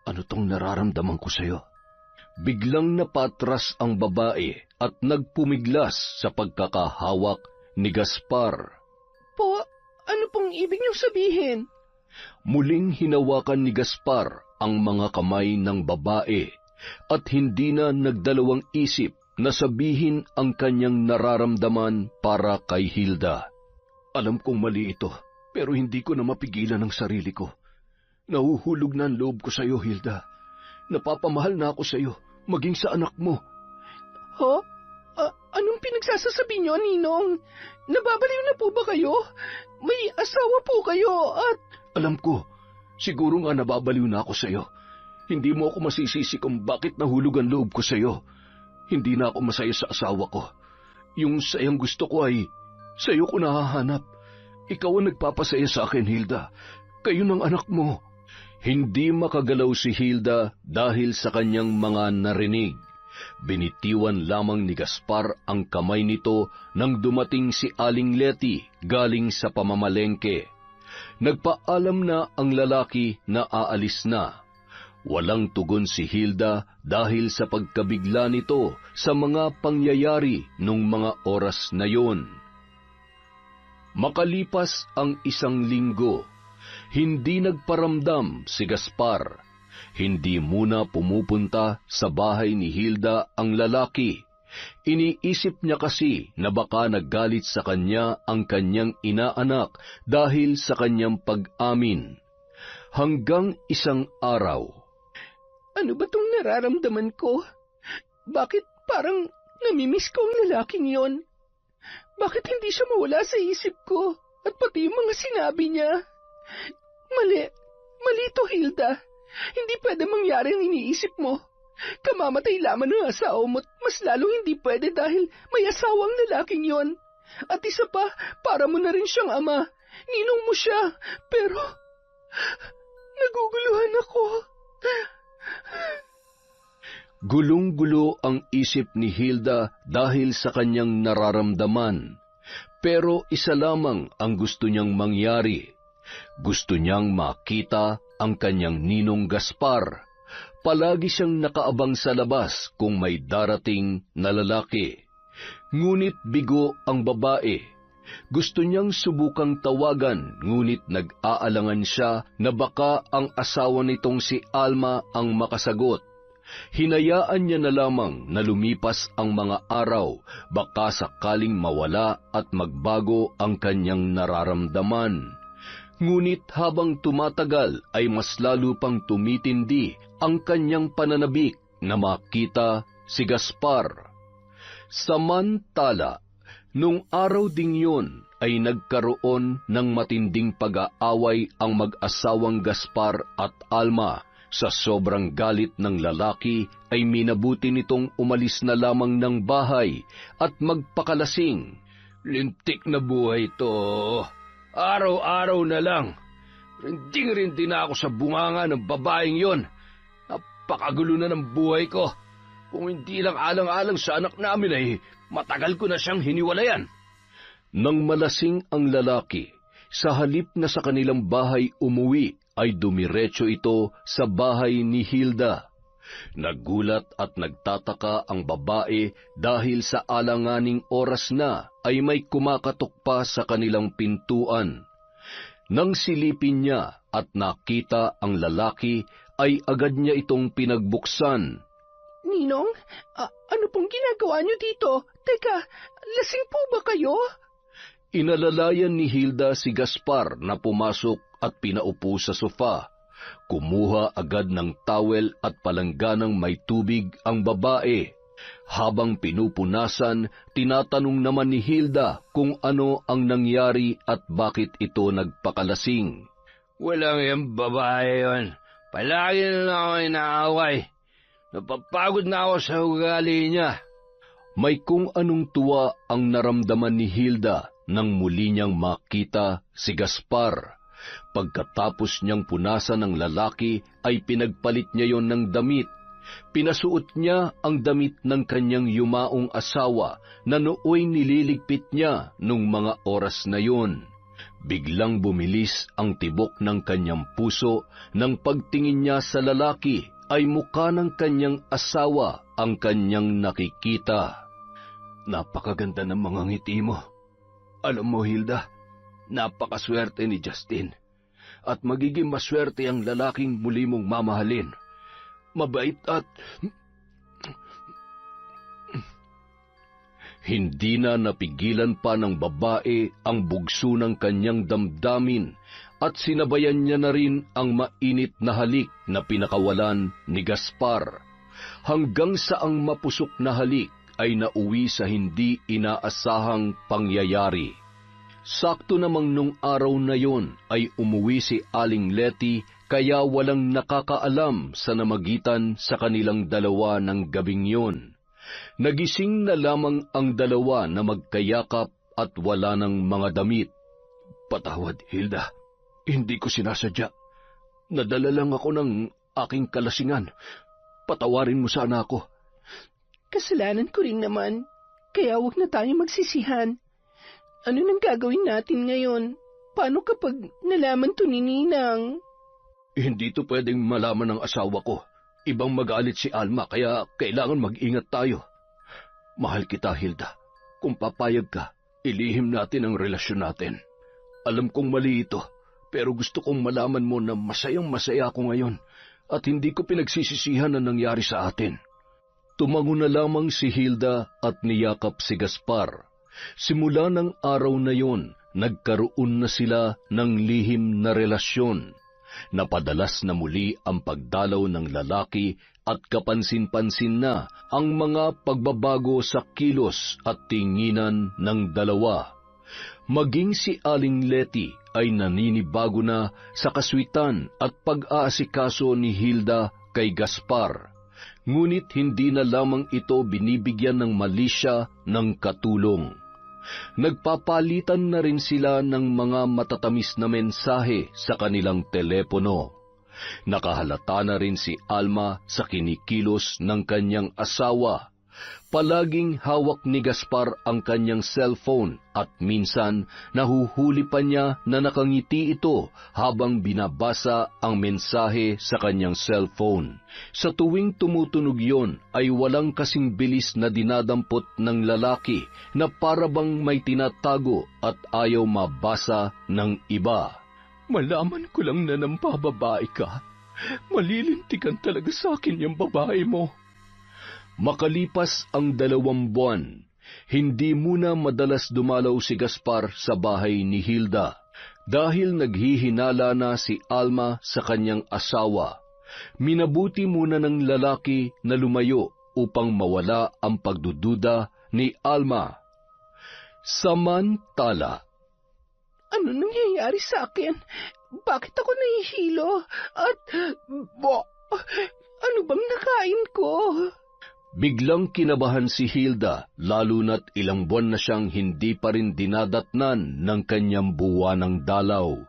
ano tong nararamdaman ko sa'yo. Biglang napatras ang babae at nagpumiglas sa pagkakahawak ni Gaspar. Po, ano pong ibig niyong sabihin? Muling hinawakan ni Gaspar ang mga kamay ng babae at hindi na nagdalawang isip na sabihin ang kanyang nararamdaman para kay Hilda. Alam kong mali ito, pero hindi ko na mapigilan ang sarili ko. Nahuhulog na ang loob ko sa iyo, Hilda. Napapamahal na ako sa iyo, maging sa anak mo. Ho? Anong pinagsasasabi niyo, Ninong? Nababaliw na po ba kayo? May asawa po kayo at... Alam ko, siguro nga nababaliw na ako sa iyo. Hindi mo ako masisisi kung bakit nahulog ang loob ko sa iyo. Hindi na ako masaya sa asawa ko. Yung sayang gusto ko ay sa iyo ko nahahanap. Ikaw ang nagpapasaya sa akin, Hilda. Kayo ng anak mo. Hindi makagalaw si Hilda dahil sa kanyang mga narinig. Binitiwan lamang ni Gaspar ang kamay nito nang dumating si Aling Letty galing sa pamamalengke. Nagpaalam na ang lalaki na aalis na. Walang tugon si Hilda dahil sa pagkabigla nito sa mga pangyayari nung mga oras na yon. Makalipas ang 1 linggo, hindi nagparamdam si Gaspar. Hindi muna pumupunta sa bahay ni Hilda ang lalaki. Iniisip niya kasi na baka naggalit sa kanya ang kanyang inaanak dahil sa kanyang pag-amin. Hanggang isang araw. Ano ba tong nararamdaman ko? Bakit parang namimiss ko ang lalaking yon? Bakit hindi siya mawala sa isip ko at pati yung mga sinabi niya? Mali to, Hilda. Hindi pwede mangyari ang iniisip mo. Kamamatay lamang ng asawa mo't mas lalong hindi pwede dahil may asawang lalaking yon. At isa pa, para mo na rin siyang ama. Ninong mo siya, pero naguguluhan ako. Gulong-gulo ang isip ni Hilda dahil sa kanyang nararamdaman. Pero isa lamang ang gusto niyang mangyari. Gusto niyang makita ang kanyang ninong Gaspar. Palagi siyang nakaabang sa labas kung may darating na lalaki. Ngunit bigo ang babae. Gusto niyang subukang tawagan, ngunit nag-aalangan siya na baka ang asawa nitong si Alma ang makasagot. Hinayaan niya na lamang na lumipas ang mga araw, baka sakaling mawala at magbago ang kanyang nararamdaman. Ngunit habang tumatagal ay mas lalo pang tumitindi ang kanyang pananabik na makita si Gaspar. Samantala, nung araw ding yun ay nagkaroon ng matinding pag-aaway ang mag-asawang Gaspar at Alma. Sa sobrang galit ng lalaki ay minabuti nitong umalis na lamang ng bahay at magpakalasing. Lintik na buhay to. Araw-araw na lang. Rinding-rindi na ako sa bunganga ng babaeng yon. Napakagulo na ng buhay ko. Kung hindi lang alang-alang sa anak namin ay matagal ko na siyang hiniwalayan. Nang malasing ang lalaki, sa halip na sa kanilang bahay umuwi, ay dumiretso ito sa bahay ni Hilda. Nagulat at nagtataka ang babae dahil sa alanganing oras na ay may kumakatok pa sa kanilang pintuan. Nang silipin niya at nakita ang lalaki, ay agad niya itong pinagbuksan. Ninong, ano pong ginagawa niyo dito? Teka, lasing po ba kayo? Inalalayan ni Hilda si Gaspar na pumasok at pinaupo sa sofa. Kumuha agad ng towel at palangganang may tubig ang babae. Habang pinupunasan, tinatanong naman ni Hilda kung ano ang nangyari at bakit ito nagpakalasing. Walang yung babae yon. Palagi na lang ako inaaway. Napapagod na ako sa ugali niya. May kung anong tuwa ang naramdaman ni Hilda nang muli niyang makita si Gaspar. Pagkatapos niyang punasan ng lalaki ay pinagpalit niya yon ng damit. Pinasuot niya ang damit ng kanyang yumaong asawa na nooy nililigpit niya nung mga oras na yon. Biglang bumilis ang tibok ng kanyang puso nang pagtingin niya sa lalaki ay mukha ng kanyang asawa ang kanyang nakikita. Napakaganda ng mga ngiti mo. Alam mo, Hilda, napakaswerte ni Justin. At magiging maswerte ang lalaking muli mong mamahalin. Mabait at... Hindi na napigilan pa ng babae ang bugso ng kanyang damdamin at sinabayan niya na rin ang mainit na halik na pinakawalan ni Gaspar. Hanggang sa ang mapusok na halik ay nauwi sa hindi inaasahang pangyayari. Sakto namang nung araw na yon ay umuwi si Aling Letty kaya walang nakakaalam sa namagitan sa kanilang dalawa ng gabing yon. Nagising na lamang ang dalawa na magkayakap at wala ng mga damit. Patawad, Hilda. Hindi ko sinasadya. Nadala lang ako ng aking kalasingan. Patawarin mo sana ako. Kasalanan ko rin naman, kaya huwag na tayo magsisihan. Ano nang gagawin natin ngayon? Paano kapag nalaman to ni Ninang? Hindi to pwedeng malaman ng asawa ko. Ibang magalit si Alma, kaya kailangan mag-ingat tayo. Mahal kita, Hilda. Kung papayag ka, ilihim natin ang relasyon natin. Alam kong mali ito, pero gusto kong malaman mo na masayang-masaya ako ngayon at hindi ko pinagsisisihan ang nangyari sa atin. Tumango na lamang si Hilda at niyakap si Gaspar. Simula ng araw na yon, nagkaroon na sila ng lihim na relasyon. Napadalas na muli ang pagdalaw ng lalaki at kapansin-pansin na ang mga pagbabago sa kilos at tinginan ng dalawa. Maging si Aling Letty ay naninibago na sa kaswitan at pag-aasikaso ni Hilda kay Gaspar. Ngunit hindi na lamang ito binibigyan ng mali siya ng katulong. Nagpapalitan na rin sila ng mga matatamis na mensahe sa kanilang telepono. Nakahalata na rin si Alma sa kinikilos ng kanyang asawa. Palaging hawak ni Gaspar ang kanyang cellphone at minsan nahuhuli pa niya na nakangiti ito habang binabasa ang mensahe sa kanyang cellphone. Sa tuwing tumutunog yon ay walang kasing bilis na dinadampot ng lalaki na parabang may tinatago at ayaw mabasa ng iba. Malaman ko lang na nampababae ka. Malilintikan talaga sa akin yung babae mo. Makalipas ang 2 buwan, hindi muna madalas dumalaw si Gaspar sa bahay ni Hilda dahil naghihinala na si Alma sa kanyang asawa. Minabuti muna ng lalaki na lumayo upang mawala ang pagdududa ni Alma. Samantala, Ano nangyayari sa akin? Bakit ako nahihilo? At, ano bang nakain ko? biglang kinabahan si Hilda lalo na't ilang buwan na siyang hindi pa rin dinadatnan ng kanyang buwanang dalaw.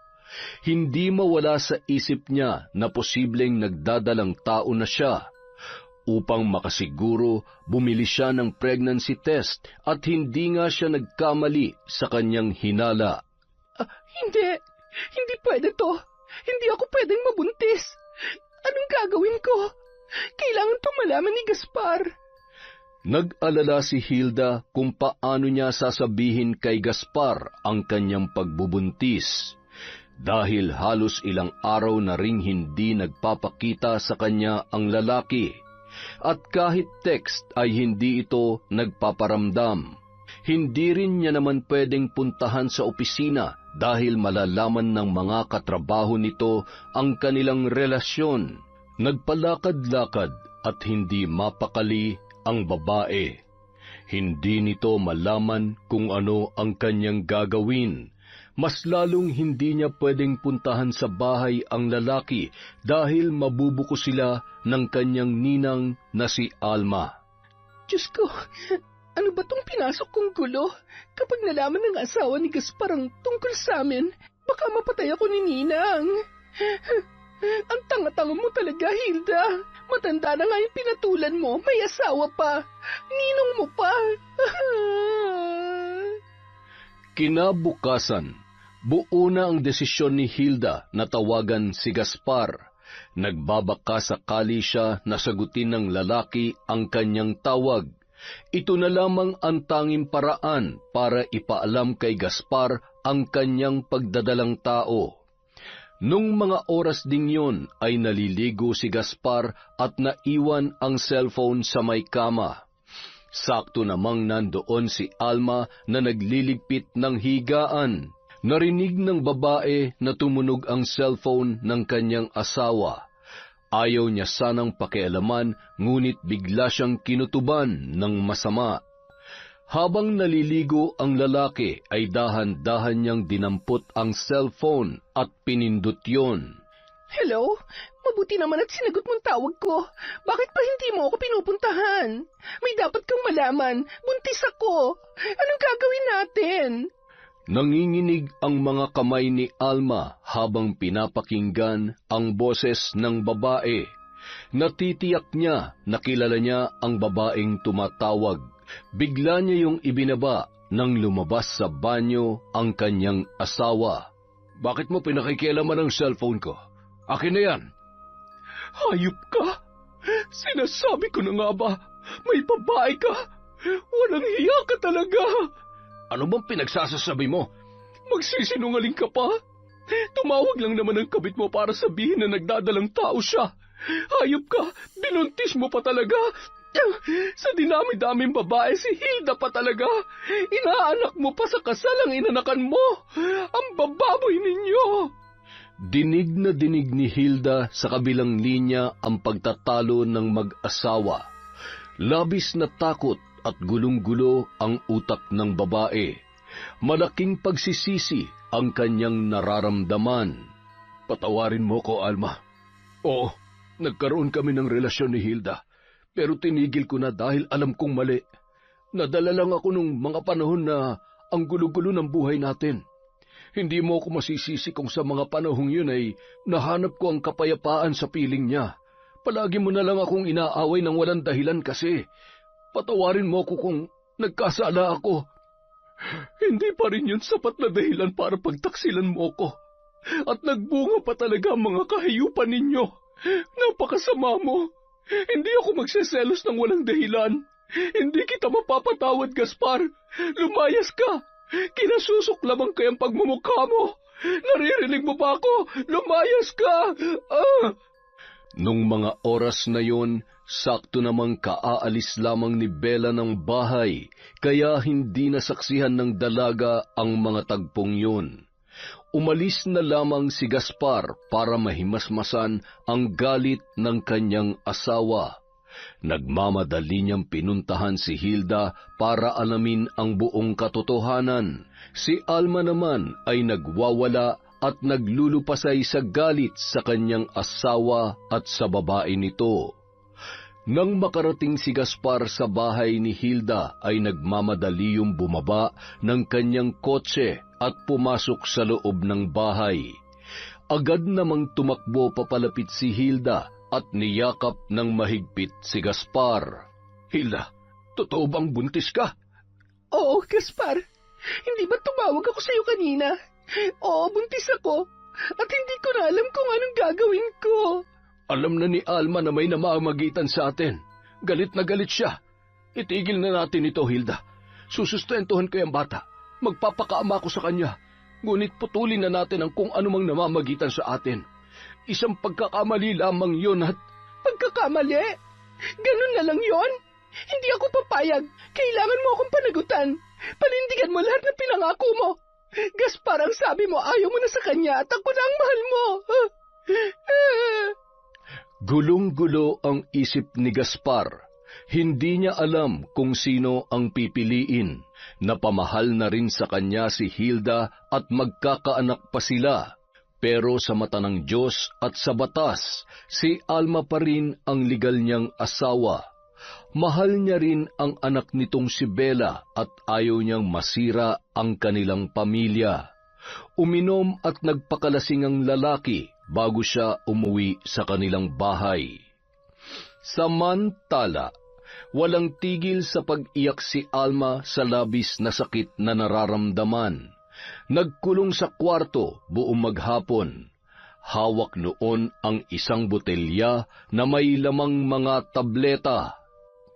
Hindi mawala sa isip niya na posibleng nagdadalang tao na siya. Upang makasiguro, bumili siya ng pregnancy test at hindi nga siya nagkamali sa kanyang hinala. Hindi pwede to. Hindi ako pwedeng mabuntis. Anong gagawin ko? Kailangan itong malaman ni Gaspar. Nag-alala si Hilda kung paano niya sasabihin kay Gaspar ang kanyang pagbubuntis. Dahil halos ilang araw na ring hindi nagpapakita sa kanya ang lalaki. At kahit text ay hindi ito nagpaparamdam. Hindi rin niya naman pwedeng puntahan sa opisina dahil malalaman ng mga katrabaho nito ang kanilang relasyon. Nagpalakad-lakad at hindi mapakali ang babae. Hindi nito malaman kung ano ang kanyang gagawin. Mas lalong hindi niya pwedeng puntahan sa bahay ang lalaki dahil mabubuko sila ng kanyang ninang na si Alma. Diyos ko, ano ba tong pinasok kong gulo? Kapag nalaman ng asawa ni Gaspar ang tungkol sa amin, baka mapatay ako ni Ninang. Ang tanga-tanga mo talaga, Hilda. Matanda na nga yung pinatulan mo, may asawa pa. Ninong mo pa. Kinabukasan, buo na ang desisyon ni Hilda na tawagan si Gaspar. Nagbabaka sakali siya na sagutin ng lalaki ang kanyang tawag. Ito na lamang ang tanging paraan para ipaalam kay Gaspar ang kanyang pagdadalang tao. Nung mga oras ding yon ay naliligo si Gaspar at naiwan ang cellphone sa may kama. Sakto namang nandoon si Alma na nagliligpit ng higaan. Narinig ng babae na tumunog ang cellphone ng kanyang asawa. Ayaw niya sanang pakialaman, ngunit bigla siyang kinutuban ng masama. Habang naliligo ang lalaki ay dahan-dahan niyang dinampot ang cellphone at pinindot yon. Hello? Mabuti naman at sinagot mong tawag ko. Bakit pa hindi mo ako pinupuntahan? May dapat kang malaman. Buntis ako. Anong gagawin natin? Nanginginig ang mga kamay ni Alma habang pinapakinggan ang boses ng babae. Natitiyak niya na kilala niya ang babaeng tumatawag. Bigla niya yung ibinaba nang lumabas sa banyo ang kanyang asawa. Bakit mo pinakikialaman ang cellphone ko? Akin na yan. Hayop ka! Sinasabi ko na nga ba, may babae ka! Walang hiya ka talaga! Ano bang pinagsasasabi mo? Magsisinungaling ka pa? Tumawag lang naman ang kabit mo para sabihin na nagdadalang tao siya. Hayop ka! Binuntis mo pa talaga! Sa dinami-daming babae, si Hilda pa talaga. Inaanak mo pa sa kasal ang inanakan mo. Ang bababoy ninyo. Dinig na dinig ni Hilda sa kabilang linya ang pagtatalo ng mag-asawa. Labis na takot at gulong-gulo ang utak ng babae. Malaking pagsisisi ang kanyang nararamdaman. Patawarin mo ko, Alma. Oo, nagkaroon kami ng relasyon ni Hilda. Pero tinigil ko na dahil alam kong mali. Nadala lang ako nung mga panahon na ang gulo-gulo ng buhay natin. Hindi mo ako masisisi kung sa mga panahong yun ay nahanap ko ang kapayapaan sa piling niya. Palagi mo na lang akong inaaway ng walang dahilan kasi. Patawarin mo ako kung nagkasala ako. Hindi pa rin yun sapat na dahilan para pagtaksilan mo ko. At nagbunga pa talaga ang mga kahayupan ninyo. Napakasama mo. Hindi ako magseselos ng walang dahilan. Hindi kita mapapatawad, Gaspar. Lumayas ka. Kinasusok lamang kayang pagmumukha mo. Naririnig mo ba ako? Lumayas ka! Nung mga oras na yon, sakto namang kaaalis lamang ni Bella ng bahay, kaya hindi nasaksihan ng dalaga ang mga tagpong yun. Umalis na lamang si Gaspar para mahimasmasan ang galit ng kanyang asawa. Nagmamadali niyang pinuntahan si Hilda para alamin ang buong katotohanan. Si Alma naman ay nagwawala at naglulupasay sa galit sa kanyang asawa at sa babae nito. Nang makarating si Gaspar sa bahay ni Hilda ay nagmamadali yung bumaba ng kanyang kotse at pumasok sa loob ng bahay. Agad namang tumakbo papalapit si Hilda at niyakap ng mahigpit si Gaspar. Hilda, totoo bang buntis ka? Oo, Gaspar. Hindi ba tumawag ako sa iyo kanina? Oo, buntis ako. At hindi ko na alam kung anong gagawin ko. Alam na ni Alma na may namamagitan sa atin. Galit na galit siya. Itigil na natin ito, Hilda. Susustentuhan ko yung bata. Magpapakaama ko sa kanya. Ngunit putulin na natin ang kung anumang namamagitan sa atin. Isang pagkakamali lamang yun at... Pagkakamali? Ganun na lang yon? Hindi ako papayag. Kailangan mo akong panagutan. Panindigan mo lahat ng pinangako mo. Gaspar, ang sabi mo, ayaw mo na sa kanya at ako na ang mahal mo. Gulong-gulo ang isip ni Gaspar. Hindi niya alam kung sino ang pipiliin. Napamahal na rin sa kanya si Hilda at magkakaanak pa sila. Pero sa mata ng Diyos at sa batas, si Alma pa rin ang legal niyang asawa. Mahal niya rin ang anak nitong si Bella at ayaw niyang masira ang kanilang pamilya. Uminom at nagpakalasing ang lalaki bago siya umuwi sa kanilang bahay. Samantala, walang tigil sa pag-iyak si Alma sa labis na sakit na nararamdaman. Nagkulong sa kwarto buong maghapon. Hawak noon ang isang botelya na may lamang mga tableta.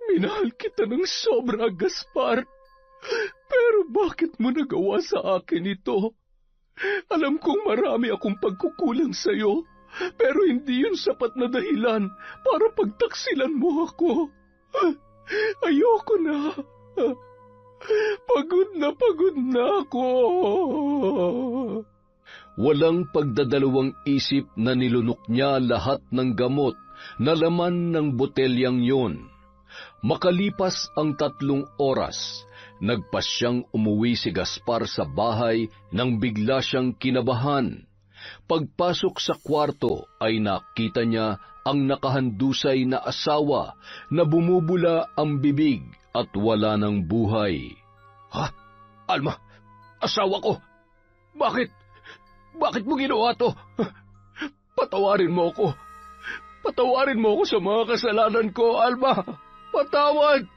Minahal kita ng sobra, Gaspar. Pero bakit mo nagawa sa akin ito? Alam kong marami akong pagkukulang sa'yo, pero hindi yun sapat na dahilan para pagtaksilan mo ako. Ayoko na. Pagod na ako. Walang pagdadalawang isip na nilunok niya lahat ng gamot na laman ng botelyang yun. Makalipas ang 3 oras, nagpasyang umuwi si Gaspar sa bahay nang bigla siyang kinabahan. Pagpasok sa kwarto ay nakita niya ang nakahandusay na asawa na bumubula ang bibig at wala ng buhay. Ha? Alma, asawa ko. Bakit mo ginawa to? Patawarin mo ako. Patawarin mo ako sa mga kasalanan ko, Alma. Patawad!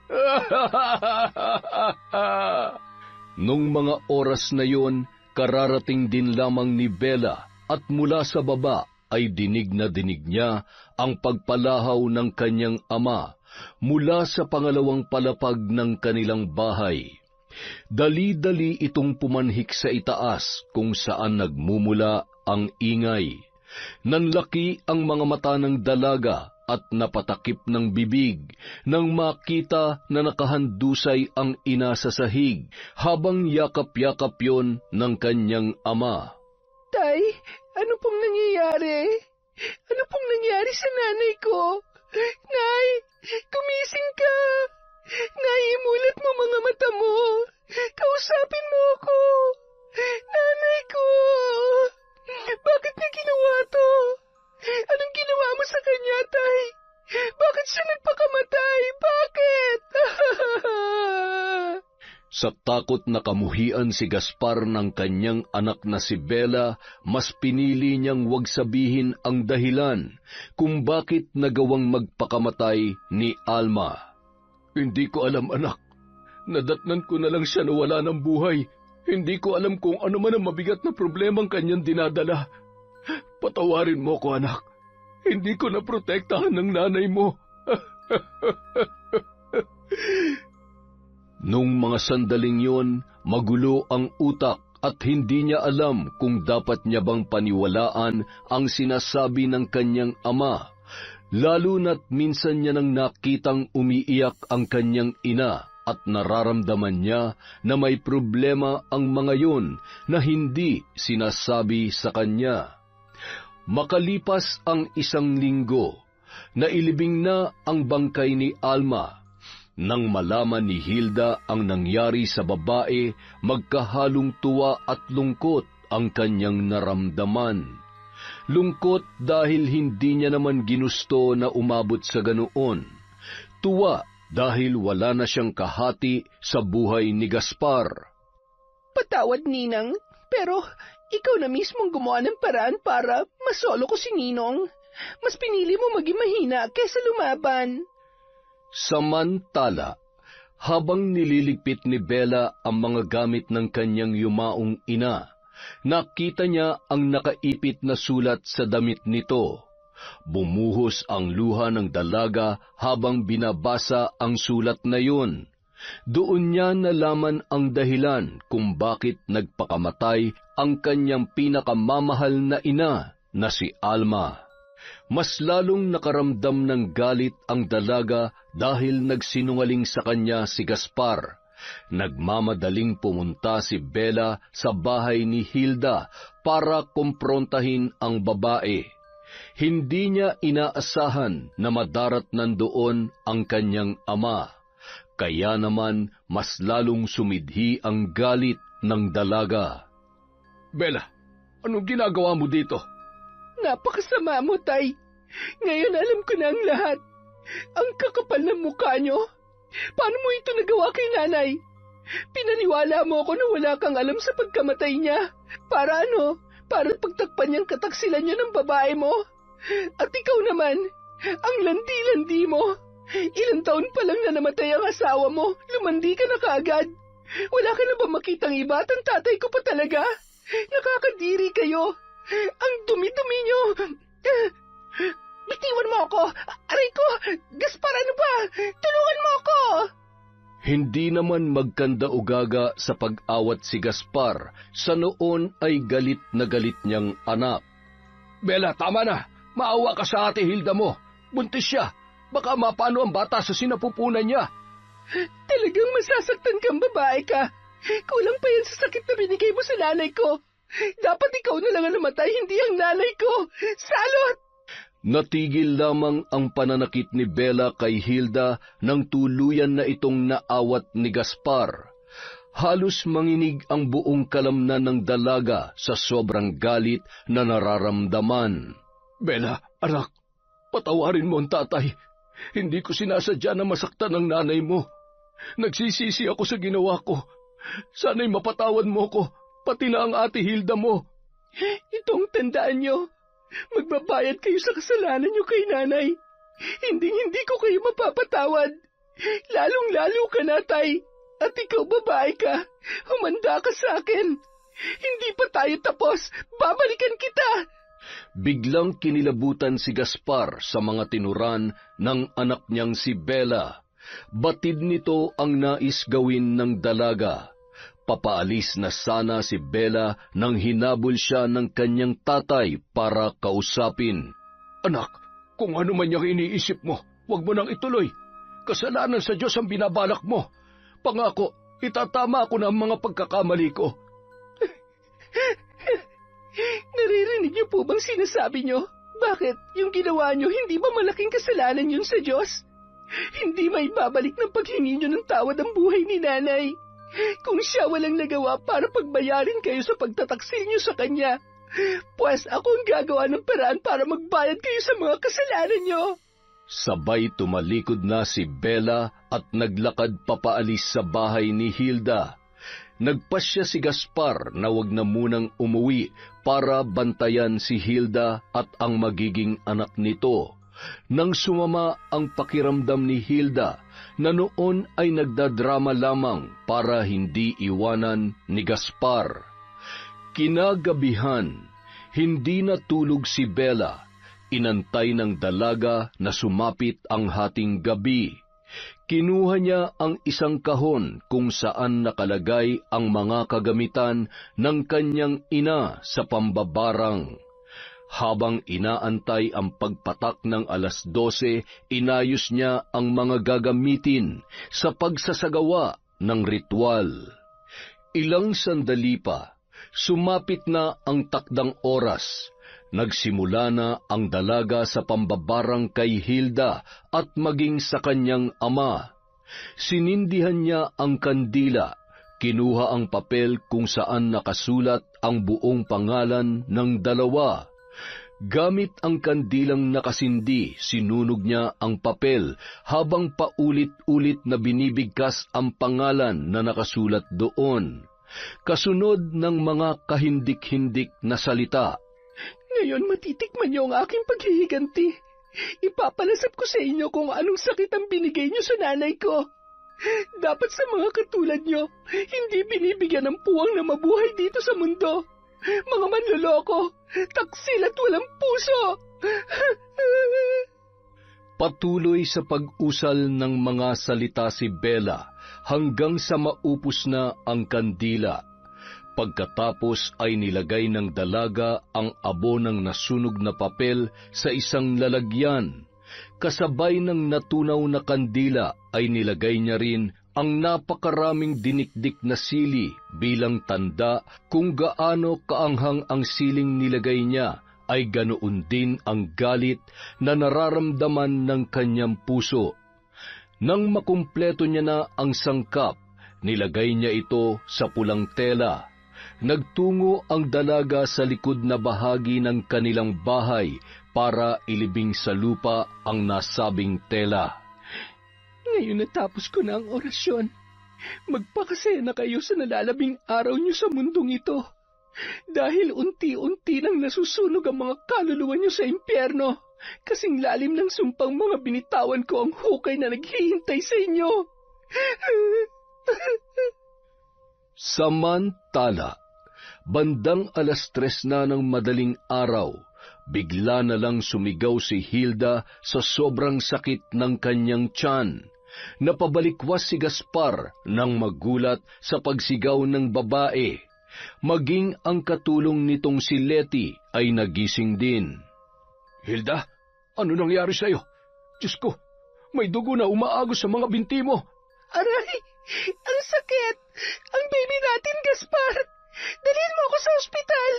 Nung mga oras na yon, kararating din lamang ni Bella at mula sa baba ay dinig na dinig niya ang pagpalahaw ng kanyang ama mula sa pangalawang palapag ng kanilang bahay. Dali-dali itong pumanhik sa itaas kung saan nagmumula ang ingay. Nanlaki ang mga mata ng dalaga at napatakip ng bibig nang makita na nakahandusay ang ina sa sahig habang yakap-yakap yon ng kanyang ama. Tay, ano pong nangyayari? Ano pong nangyari sa nanay ko? Nay, gumising ka! Nay, imulat mo mga mata mo! Kausapin mo ako! Nanay ko! Bakit niya ginawa to? Anong ginawa mo sa kanya, Tay? Bakit siya nagpakamatay? Bakit? Sa takot na kamuhian si Gaspar ng kanyang anak na si Bella, mas pinili niyang wag sabihin ang dahilan kung bakit nagawang magpakamatay ni Alma. Hindi ko alam, anak. Nadatnan ko na lang siya na wala ng buhay. Hindi ko alam kung ano man ang mabigat na problemang kanyang dinadala. Patawarin mo ko, anak. Hindi ko naprotektahan ng nanay mo. Nung mga sandaling yon, magulo ang utak at hindi niya alam kung dapat niya bang paniwalaan ang sinasabi ng kanyang ama, lalo na't minsan niya nang nakitang umiiyak ang kanyang ina at nararamdaman niya na may problema ang mga yon na hindi sinasabi sa kanya. Makalipas ang 1 linggo, nailibing na ang bangkay ni Alma. Nang malaman ni Hilda ang nangyari sa babae, magkahalong tuwa at lungkot ang kanyang naramdaman. Lungkot dahil hindi niya naman ginusto na umabot sa ganoon. Tuwa dahil wala na siyang kahati sa buhay ni Gaspar. Patawad, Ninang, pero ikaw na mismong gumawa ng paraan para masolo ko si Ninong. Mas pinili mo maging mahina kaysa lumaban. Samantala, habang nililigpit ni Bella ang mga gamit ng kanyang yumaong ina, nakita niya ang nakaipit na sulat sa damit nito. Bumuhos ang luha ng dalaga habang binabasa ang sulat na yun. Doon niya nalaman ang dahilan kung bakit nagpakamatay ang kanyang pinakamamahal na ina na si Alma. Mas lalong nakaramdam ng galit ang dalaga dahil nagsinungaling sa kanya si Gaspar. Nagmamadaling pumunta si Bella sa bahay ni Hilda para kumprontahin ang babae. Hindi niya inaasahan na madarat nandoon ang kanyang ama. Kaya naman mas lalong sumidhi ang galit ng dalaga. Bella, anong ginagawa mo dito? Napakasama mo, Tay. Ngayon alam ko na ang lahat. Ang kakapal ng mukha nyo. Paano mo ito nagawa kay nanay? Pinaniwala mo ako na wala kang alam sa pagkamatay niya. Para ano? Para pagtakpan niyang kataksilan niyo ng babae mo. At ikaw naman, ang landi-landi mo. Ilang taon pa lang na namatay ang asawa mo, lumandi ka na kaagad. Wala ka na ba makitang iba at ang tatay ko pa talaga? Nakakadiri kayo. Ang dumi-dumi niyo. Bitiwan mo ako. Aray ko, Gaspar, ano ba? Tulungan mo ako. Hindi naman magkanda-ugaga sa pag-awat si Gaspar. Sa noon ay galit na galit niyang anak. Bella, tama na. Maawa ka sa ate Hilda mo. Buntis siya. Baka mapano ang bata sa sinapupunan niya. Talagang masasaktan kang babae ka. Kulang pa yan sa sakit na binigay mo sa nanay ko. Dapat ikaw na lang ang namatay, hindi ang nanay ko. Salot! Natigil lamang ang pananakit ni Bella kay Hilda nang tuluyan na itong naawat ni Gaspar. Halos manginig ang buong kalamnan ng dalaga sa sobrang galit na nararamdaman. Bella, anak, patawarin mo ang tatay. Hindi ko sinasadya na masaktan ang nanay mo. Nagsisisi ako sa ginawa ko. Sana'y mapatawad mo ko, pati na ang ate Hilda mo. Itong tandaan nyo. Magbabayad kayo sa kasalanan nyo kay nanay. Hindi ko kayo mapapatawad. Lalong-lalo ka na, Tay. At ikaw babae ka. Humanda ka sa akin. Hindi pa tayo tapos. Babalikan kita. Biglang kinilabutan si Gaspar sa mga tinuran ng anak niyang si Bella. Batid nito ang nais gawin ng dalaga. Papaalis na sana si Bella nang hinabol siya ng kanyang tatay para kausapin. Anak, kung ano man yung iniisip mo, huwag mo nang ituloy. Kasalanan sa Diyos ang binabalak mo. Pangako, itatama ko na ang mga pagkakamali ko. Naririnig niyo po bang sinasabi niyo? Bakit yung ginawa niyo hindi ba malaking kasalanan yun sa Diyos? Hindi may babalik ng paghingi niyo ng tawad ang buhay ni nanay. Kung siya walang nagawa para pagbayarin kayo sa pagtataksil niyo sa kanya, pues ako ang gagawa ng paraan para magbayad kayo sa mga kasalanan niyo. Sabay tumalikod na si Bella at naglakad papaalis sa bahay ni Hilda. Nagpasya si Gaspar na wag na munang umuwi para bantayan si Hilda at ang magiging anak nito. Nang sumama ang pakiramdam ni Hilda na noon ay nagdadrama lamang para hindi iwanan ni Gaspar. Kinagabihan, hindi natulog si Bella. Inantay ng dalaga na sumapit ang hating gabi. Kinuha niya ang isang kahon kung saan nakalagay ang mga kagamitan ng kanyang ina sa pambabarang. Habang inaantay ang pagpatak ng 12:00, inayos niya ang mga gagamitin sa pagsasagawa ng ritual. Ilang sandali pa, sumapit na ang takdang oras. Nagsimula na ang dalaga sa pambabarang kay Hilda at maging sa kanyang ama. Sinindihan niya ang kandila, kinuha ang papel kung saan nakasulat ang buong pangalan ng dalawa. Gamit ang kandilang nakasindi, sinunog niya ang papel habang paulit-ulit na binibigkas ang pangalan na nakasulat doon. Kasunod ng mga kahindik-hindik na salita. Ngayon matitikman niyo ang aking paghihiganti. Ipapalasap ko sa inyo kung anong sakit ang binigay niyo sa nanay ko. Dapat sa mga katulad niyo, hindi binibigyan ng puwang na mabuhay dito sa mundo. Mga manloloko, taksil at walang puso. Patuloy sa pag-usal ng mga salita si Bella hanggang sa maupos na ang kandila. Pagkatapos ay nilagay ng dalaga ang abo ng nasunog na papel sa isang lalagyan. Kasabay ng natunaw na kandila ay nilagay niya rin ang napakaraming dinikdik na sili bilang tanda kung gaano kaanghang ang siling nilagay niya, ay ganoon din ang galit na nararamdaman ng kanyang puso. Nang makumpleto niya na ang sangkap, nilagay niya ito sa pulang tela. Nagtungo ang dalaga sa likod na bahagi ng kanilang bahay para ilibing sa lupa ang nasabing tela. Ngayon natapos ko na ang orasyon. Magpakasaya na kayo sa nalalabing araw niyo sa mundong ito. Dahil unti-unti nang nasusunog ang mga kaluluwa niyo sa impyerno, kasing lalim ng sumpang mga binitawan ko ang hukay na naghihintay sa inyo. Samantala, bandang 3:00 na ng madaling araw, bigla na lang sumigaw si Hilda sa sobrang sakit ng kanyang tiyan. Napabalikwas si Gaspar nang magulat sa pagsigaw ng babae. Maging ang katulong nitong si Letty ay nagising din. Hilda, ano nangyari sa'yo? Diyos ko, may dugo na umaagos sa mga binti mo. Aray, ang sakit! Ang baby natin, Gaspar! Dalhin mo ako sa ospital!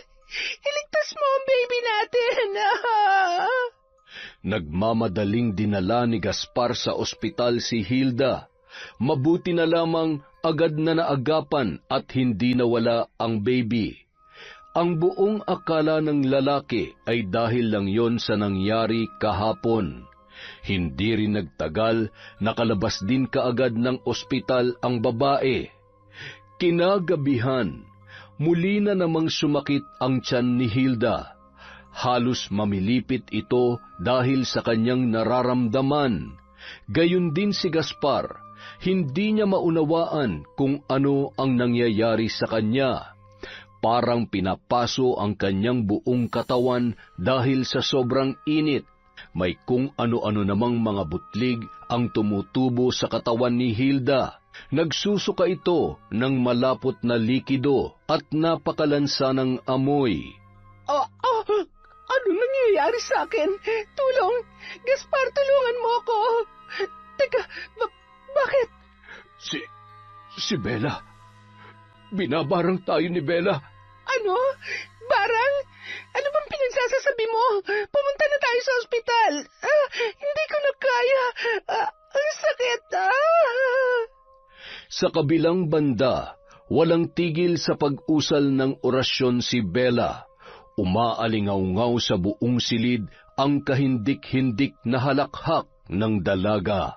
Iligtas mo ang baby natin! Nagmamadaling dinala ni Gaspar sa ospital si Hilda. Mabuti na lamang agad na naagapan at hindi nawala ang baby. Ang buong akala ng lalaki ay dahil lang yon sa nangyari kahapon. Hindi rin nagtagal, nakalabas din kaagad ng ospital ang babae. Kinagabihan, muli na namang sumakit ang tiyan ni Hilda. Halos mamilipit ito dahil sa kanyang nararamdaman. Gayon din si Gaspar, hindi niya maunawaan kung ano ang nangyayari sa kanya. Parang pinapaso ang kanyang buong katawan dahil sa sobrang init. May kung ano-ano namang mga butlig ang tumutubo sa katawan ni Hilda. Nagsusuka ito ng malapot na likido at napakalansa ng amoy. Ano nangyayari sa akin? Tulong! Gaspar, tulungan mo ako! Teka, bakit? Si Bella. Binabarang tayo ni Bella. Ano? Barang? Ano bang pinagsasasabi mo? Pumunta na tayo sa ospital. Hindi ko na kaya. Ang sakit. Sa kabilang banda, walang tigil sa pag-usal ng orasyon si Bella. Umaalingaw-ngaw sa buong silid ang kahindik-hindik na halakhak ng dalaga.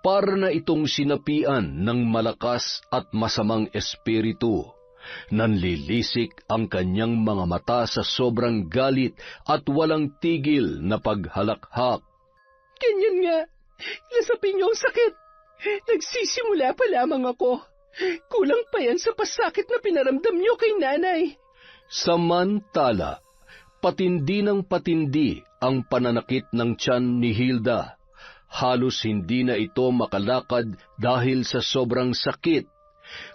Para na itong sinapian ng malakas at masamang espiritu. Nanlilisik ang kanyang mga mata sa sobrang galit at walang tigil na paghalakhak. Ganyan nga. Lasapin niyo ang sakit. Nagsisimula pa lamang ako. Kulang pa yan sa pasakit na pinaramdam niyo kay nanay. Samantala, patindi ng patindi ang pananakit ng tiyan ni Hilda. Halos hindi na ito makalakad dahil sa sobrang sakit.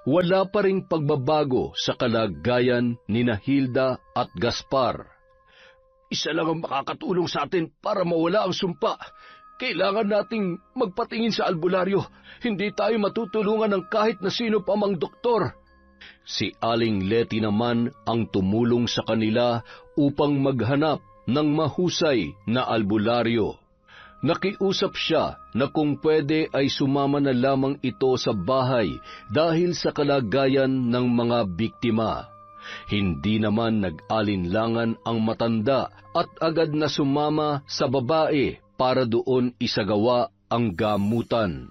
Wala pa ring pagbabago sa kalagayan ni Hilda at Gaspar. Isa lang ang makakatulong sa atin para mawala ang sumpa. Kailangan nating magpatingin sa albularyo. Hindi tayo matutulungan ng kahit na sino pa mang doktor. Si Aling Letty naman ang tumulong sa kanila upang maghanap ng mahusay na albularyo. Nakiusap siya na kung pwede ay sumama na lamang ito sa bahay dahil sa kalagayan ng mga biktima. Hindi naman nag-alinlangan ang matanda at agad na sumama sa babae para doon isagawa ang gamutan.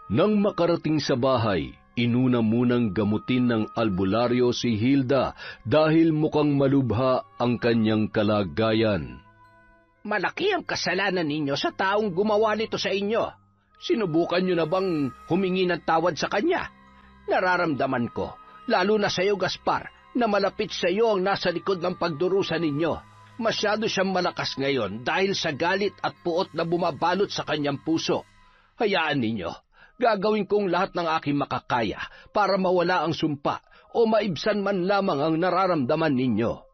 Nang makarating sa bahay, inuna munang gamutin ng albularyo si Hilda dahil mukhang malubha ang kanyang kalagayan. Malaki ang kasalanan ninyo sa taong gumawa nito sa inyo. Sinubukan nyo na bang humingi ng tawad sa kanya? Nararamdaman ko, lalo na sa iyo, Gaspar, na malapit sa iyo ang nasa likod ng pagdurusa ninyo. Masyado siyang malakas ngayon dahil sa galit at puot na bumabalot sa kanyang puso. Hayaan ninyo, gagawin kong lahat ng aking makakaya para mawala ang sumpa o maibsan man lamang ang nararamdaman ninyo.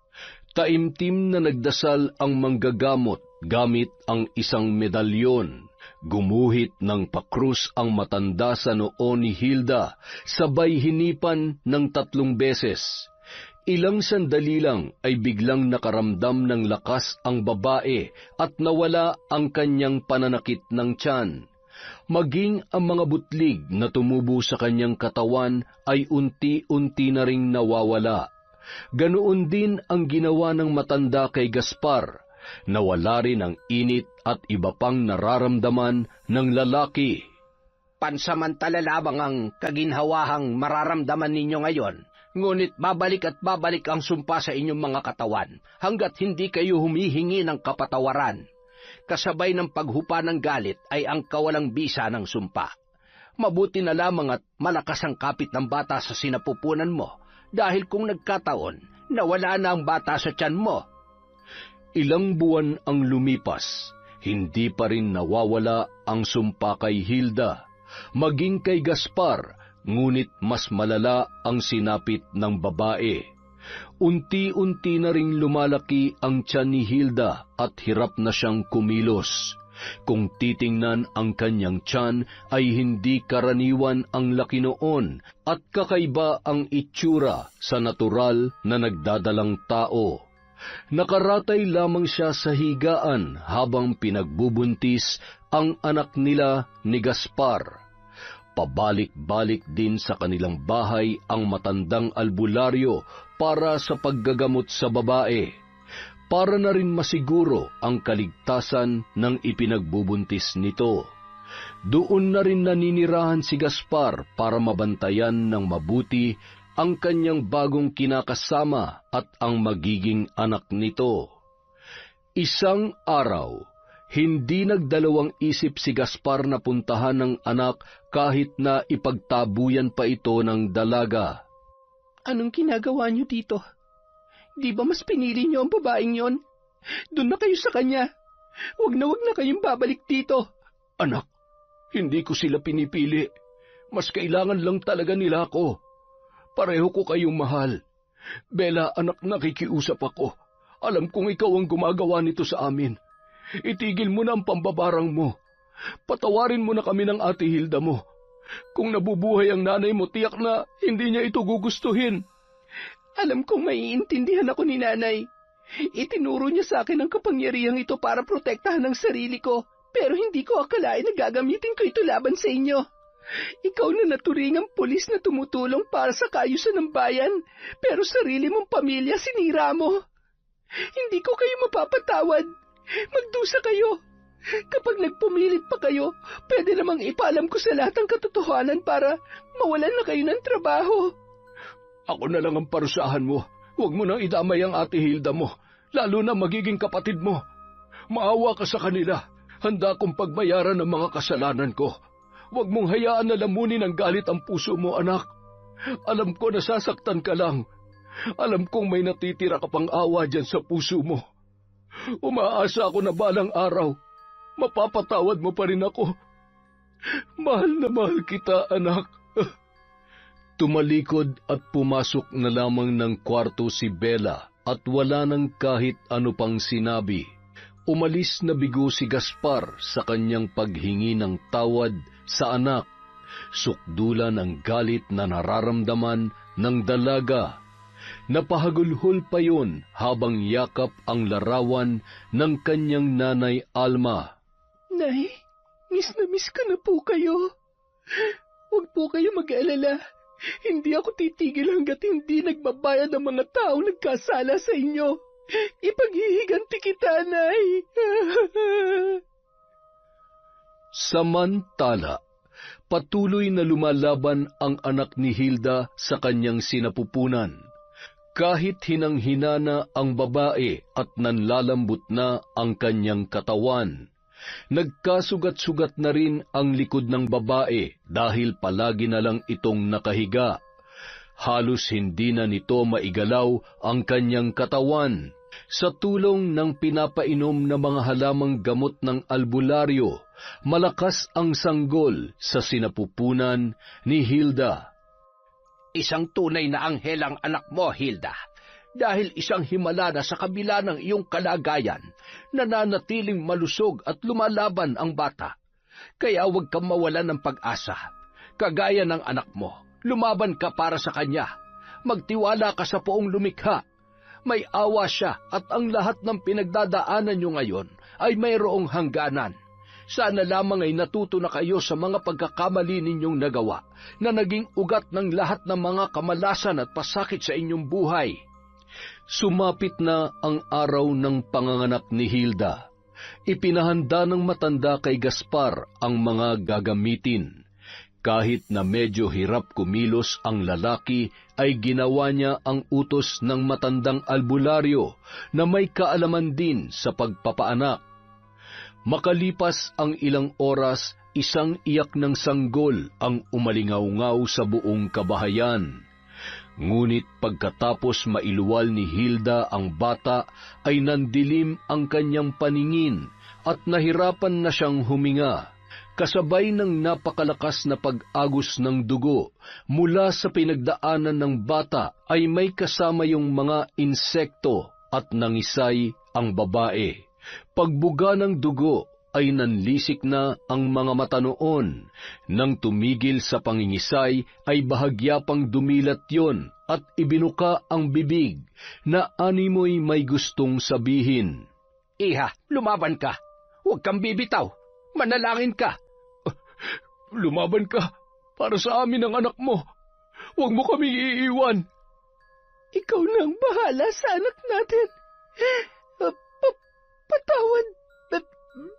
Taimtim na nagdasal ang manggagamot gamit ang isang medalyon. Gumuhit ng pakrus ang matanda sa noo ni Hilda, sabay hinipan ng 3 beses. Ilang sandali lang ay biglang nakaramdam ng lakas ang babae at nawala ang kanyang pananakit ng tiyan. Maging ang mga butlig na tumubo sa kanyang katawan ay unti-unti na ring nawawala. Ganoon din ang ginawa ng matanda kay Gaspar. Nawala rin ang init at iba pang nararamdaman ng lalaki. Pansamantala lamang ang kaginhawahang mararamdaman ninyo ngayon, ngunit babalik at babalik ang sumpa sa inyong mga katawan hanggat hindi kayo humihingi ng kapatawaran. Kasabay ng paghupa ng galit ay ang kawalang bisa ng sumpa. Mabuti na lamang at malakas ang kapit ng bata sa sinapupunan mo, dahil kung nagkataon, nawala na ang bata sa tiyan mo. Ilang buwan ang lumipas, hindi pa rin nawawala ang sumpa kay Hilda, maging kay Gaspar, ngunit mas malala ang sinapit ng babae. Unti-unti na ring lumalaki ang tiyan ni Hilda at hirap na siyang kumilos. Kung titingnan ang kanyang tiyan ay hindi karaniwan ang laki noon at kakaiba ang itsura sa natural na nagdadalang tao. Nakaratay lamang siya sa higaan habang pinagbubuntis ang anak nila ni Gaspar. Pabalik-balik din sa kanilang bahay ang matandang albularyo para sa paggagamot sa babae. Para na rin masiguro ang kaligtasan ng ipinagbubuntis nito. Doon na rin naninirahan si Gaspar para mabantayan ng mabuti ang kanyang bagong kinakasama at ang magiging anak nito. Isang araw, hindi nagdalawang isip si Gaspar na puntahan ng anak kahit na ipagtabuyan pa ito ng dalaga. Anong ginagawa niyo dito? Di ba mas pinili niyo ang babaeng yon? Doon na kayo sa kanya. Huwag na kayong babalik dito. Anak, hindi ko sila pinipili. Mas kailangan lang talaga nila ako. Pareho ko kayong mahal. Bella, anak, nakikiusap ako. Alam kong ikaw ang gumagawa nito sa amin. Itigil mo na ang pambabarang mo. Patawarin mo na kami ng ate Hilda mo. Kung nabubuhay ang nanay mo, tiyak na hindi niya ito gugustuhin. Alam kong maiintindihan ako ni nanay. Itinuro niya sa akin ang kapangyarihang ito para protektahan ang sarili ko, pero hindi ko akalain na gagamitin ko ito laban sa inyo. Ikaw na naturingang pulis na tumutulong para sa kaayusan ng bayan, pero sarili mong pamilya sinira mo. Hindi ko kayo mapapatawad. Magdusa kayo. Kapag nagpumilit pa kayo, pwede namang ipaalam ko sa lahat ang katotohanan para mawalan na kayo ng trabaho. Ako na lang ang parusahan mo. Huwag mo nang idamay ang ate Hilda mo, lalo na magiging kapatid mo. Maawa ka sa kanila. Handa kong pagbayaran ang mga kasalanan ko. Huwag mong hayaan na lamunin ng galit ang puso mo, anak. Alam ko nasasaktan ka lang. Alam kong may natitira ka pang awa dyan sa puso mo. Umaasa ako na balang araw, mapapatawad mo pa rin ako. Mahal na mahal kita, anak. Tumalikod at pumasok na lamang ng kwarto si Bella at wala nang kahit ano pang sinabi. Umalis na bigo si Gaspar sa kanyang paghingi ng tawad sa anak. Sukdulan ang galit na nararamdaman ng dalaga. Napahagulhol pa yon habang yakap ang larawan ng kanyang nanay Alma. Nay, miss na miss ko na po kayo. Huwag po kayo mag-alala. Hindi ako titigil hanggat hindi nagbabayad ang mga taong nagkasala sa inyo. Ipaghihiganti kita, Nay. Samantala, patuloy na lumalaban ang anak ni Hilda sa kanyang sinapupunan. Kahit hinang-hina ang babae at nanlalambot na ang kanyang katawan, nagkasugat-sugat na rin ang likod ng babae dahil palagi na lang itong nakahiga. Halos hindi na nito maigalaw ang kanyang katawan. Sa tulong ng pinapainom na mga halamang gamot ng albularyo, malakas ang sanggol sa sinapupunan ni Hilda. Isang tunay na anghel ang anak mo, Hilda. Dahil isang himala na sa kabila ng iyong kalagayan, nananatiling malusog at lumalaban ang bata. Kaya huwag kang mawalan ng pag-asa. Kagaya ng anak mo, lumaban ka para sa kanya. Magtiwala ka sa Poong lumikha. May awa siya at ang lahat ng pinagdadaanan niyo ngayon ay mayroong hangganan. Sana lamang ay natuto na kayo sa mga pagkakamali ninyong nagawa na naging ugat ng lahat ng mga kamalasan at pasakit sa inyong buhay. Sumapit na ang araw ng panganganak ni Hilda. Ipinahanda ng matanda kay Gaspar ang mga gagamitin. Kahit na medyo hirap kumilos ang lalaki, ay ginawa niya ang utos ng matandang albularyo na may kaalaman din sa pagpapaanak. Makalipas ang ilang oras, isang iyak ng sanggol ang umalingaw-ngaw sa buong kabahayan. Ngunit pagkatapos mailuwal ni Hilda ang bata, ay nandilim ang kanyang paningin at nahirapan na siyang huminga. Kasabay ng napakalakas na pag-agos ng dugo, mula sa pinagdaanan ng bata ay may kasama yung mga insekto at nangisay ang babae. Pagbuga ng dugo ay nanlisik na ang mga mata noon. Nang tumigil sa pangingisay ay bahagya pang dumilat yon at ibinuka ang bibig na animoy may gustong sabihin. Iha, lumaban ka. Huwag kang bibitaw. Manalangin ka. Lumaban ka para sa amin ang anak mo. Huwag mo kami iiwan. Ikaw na ang bahala sa anak natin. Patawad,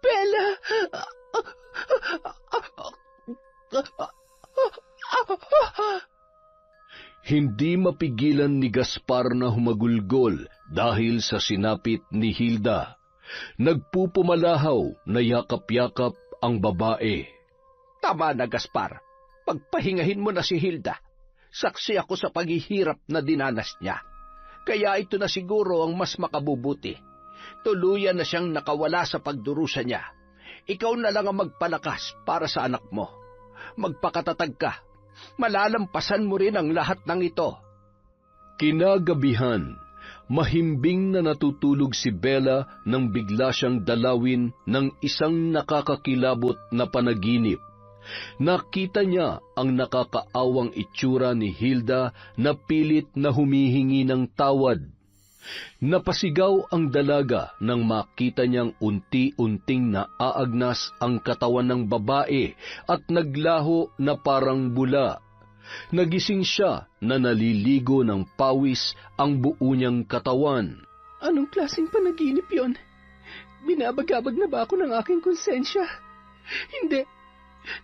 Bella. Hindi mapigilan ni Gaspar na humagulgol dahil sa sinapit ni Hilda. Nagpupumalahaw na yakap-yakap ang babae. Tama na, Gaspar. Pagpahingahin mo na si Hilda. Saksi ako sa paghihirap na dinanas niya. Kaya ito na siguro ang mas makabubuti. Tuluyan na siyang nakawala sa pagdurusa niya. Ikaw na lang ang magpalakas para sa anak mo. Magpakatatag ka. Malalampasan mo rin ang lahat ng ito. Kinagabihan, mahimbing na natutulog si Bella nang bigla siyang dalawin ng isang nakakakilabot na panaginip. Nakita niya ang nakakaawang itsura ni Hilda na pilit na humihingi ng tawad. Napasigaw ang dalaga nang makita niyang unti-unting naaagnas ang katawan ng babae at naglaho na parang bula. Nagising siya na naliligo ng pawis ang buo niyang katawan. Anong klaseng panaginip yon? Binabagabag na ba ako ng aking konsensya? Hindi.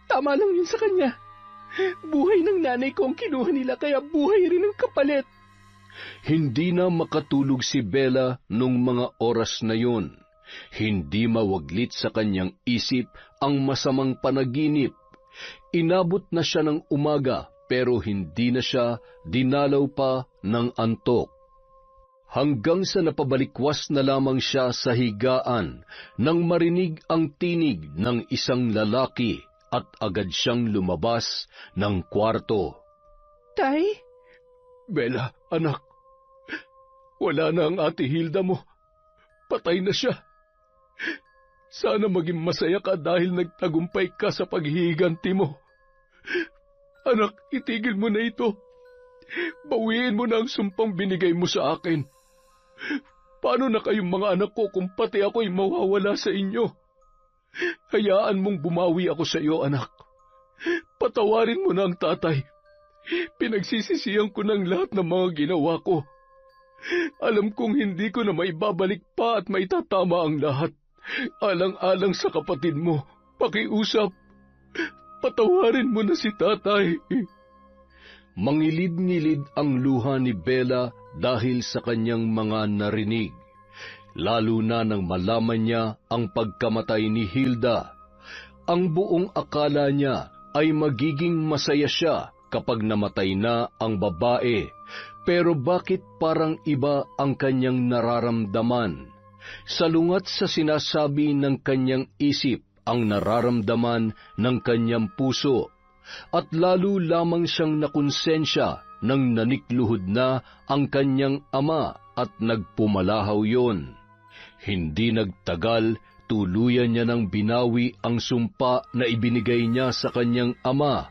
Tama lang yun sa kanya. Buhay ng nanay ko ang kinuha nila, kaya buhay rin ang kapalit. Hindi na makatulog si Bella nung mga oras na yun. Hindi mawaglit sa kanyang isip ang masamang panaginip. Inabot na siya ng umaga pero hindi na siya dinalaw pa ng antok. Hanggang sa napabalikwas na lamang siya sa higaan nang marinig ang tinig ng isang lalaki at agad siyang lumabas ng kwarto. Tay? Bella, anak, wala na ang ate Hilda mo. Patay na siya. Sana maging masaya ka dahil nagtagumpay ka sa paghihiganti mo. Anak, itigil mo na ito. Bawiin mo na ang sumpang binigay mo sa akin. Paano na kayong mga anak ko kung pati ako'y mawawala sa inyo? Hayaan mong bumawi ako sa iyo, anak. Patawarin mo na ang tatay. Pinagsisisihan ko ng lahat ng mga ginawa ko. Alam kong hindi ko na maibabalik pa at maitatama ang lahat. Alang-alang sa kapatid mo, pakiusap. Patawarin mo na si tatay. Mangilid-ngilid ang luha ni Bella dahil sa kanyang mga narinig, lalo na nang malaman niya ang pagkamatay ni Hilda. Ang buong akala niya ay magiging masaya siya kapag namatay na ang babae, pero bakit parang iba ang kanyang nararamdaman? Salungat sa sinasabi ng kanyang isip ang nararamdaman ng kanyang puso, at lalo lamang siyang nakonsensya nang nanikluhod na ang kanyang ama at nagpumalahaw yon. Hindi nagtagal, tuluyan niya nang binawi ang sumpa na ibinigay niya sa kanyang ama.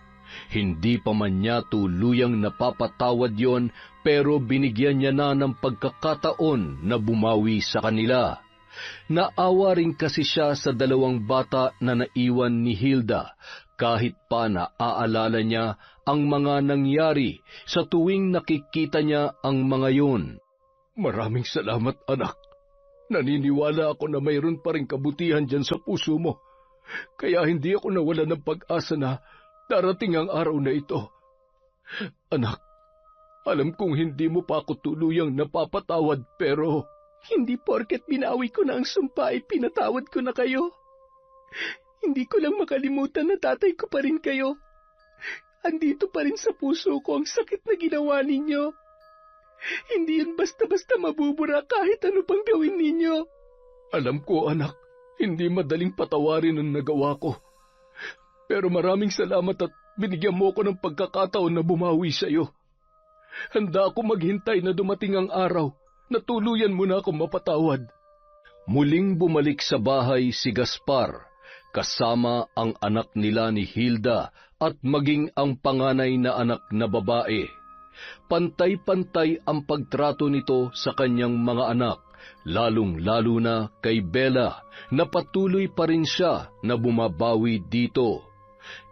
Hindi pa man niya tuluyang napapatawad yon, pero binigyan niya na ng pagkakataon na bumawi sa kanila. Naawa rin kasi siya sa dalawang bata na naiwan ni Hilda, kahit pa naaalala niya ang mga nangyari sa tuwing nakikita niya ang mga yun. Maraming salamat, anak. Naniniwala ako na mayroon pa rin kabutihan dyan sa puso mo. Kaya hindi ako nawala ng pag-asa na darating ang araw na ito. Anak, alam kong hindi mo pa ako tuluyang napapatawad, pero hindi porket binawi ko na ang sumpa ay pinatawad ko na kayo. Hindi ko lang makalimutan na tatay ko pa rin kayo. Andito pa rin sa puso ko ang sakit na ginawa ninyo. Hindi yun basta-basta mabubura kahit ano pang gawin ninyo. Alam ko, anak, hindi madaling patawarin ang nagawa ko. Pero maraming salamat at binigyan mo ko ng pagkakataon na bumawi sa iyo. Handa ako maghintay na dumating ang araw na tuluyan mo na akong mapatawad. Muling bumalik sa bahay si Gaspar, kasama ang anak nila ni Hilda at maging ang panganay na anak na babae. Pantay-pantay ang pagtrato nito sa kanyang mga anak, lalong-lalo na kay Bella, na patuloy pa rin siya na bumabawi dito.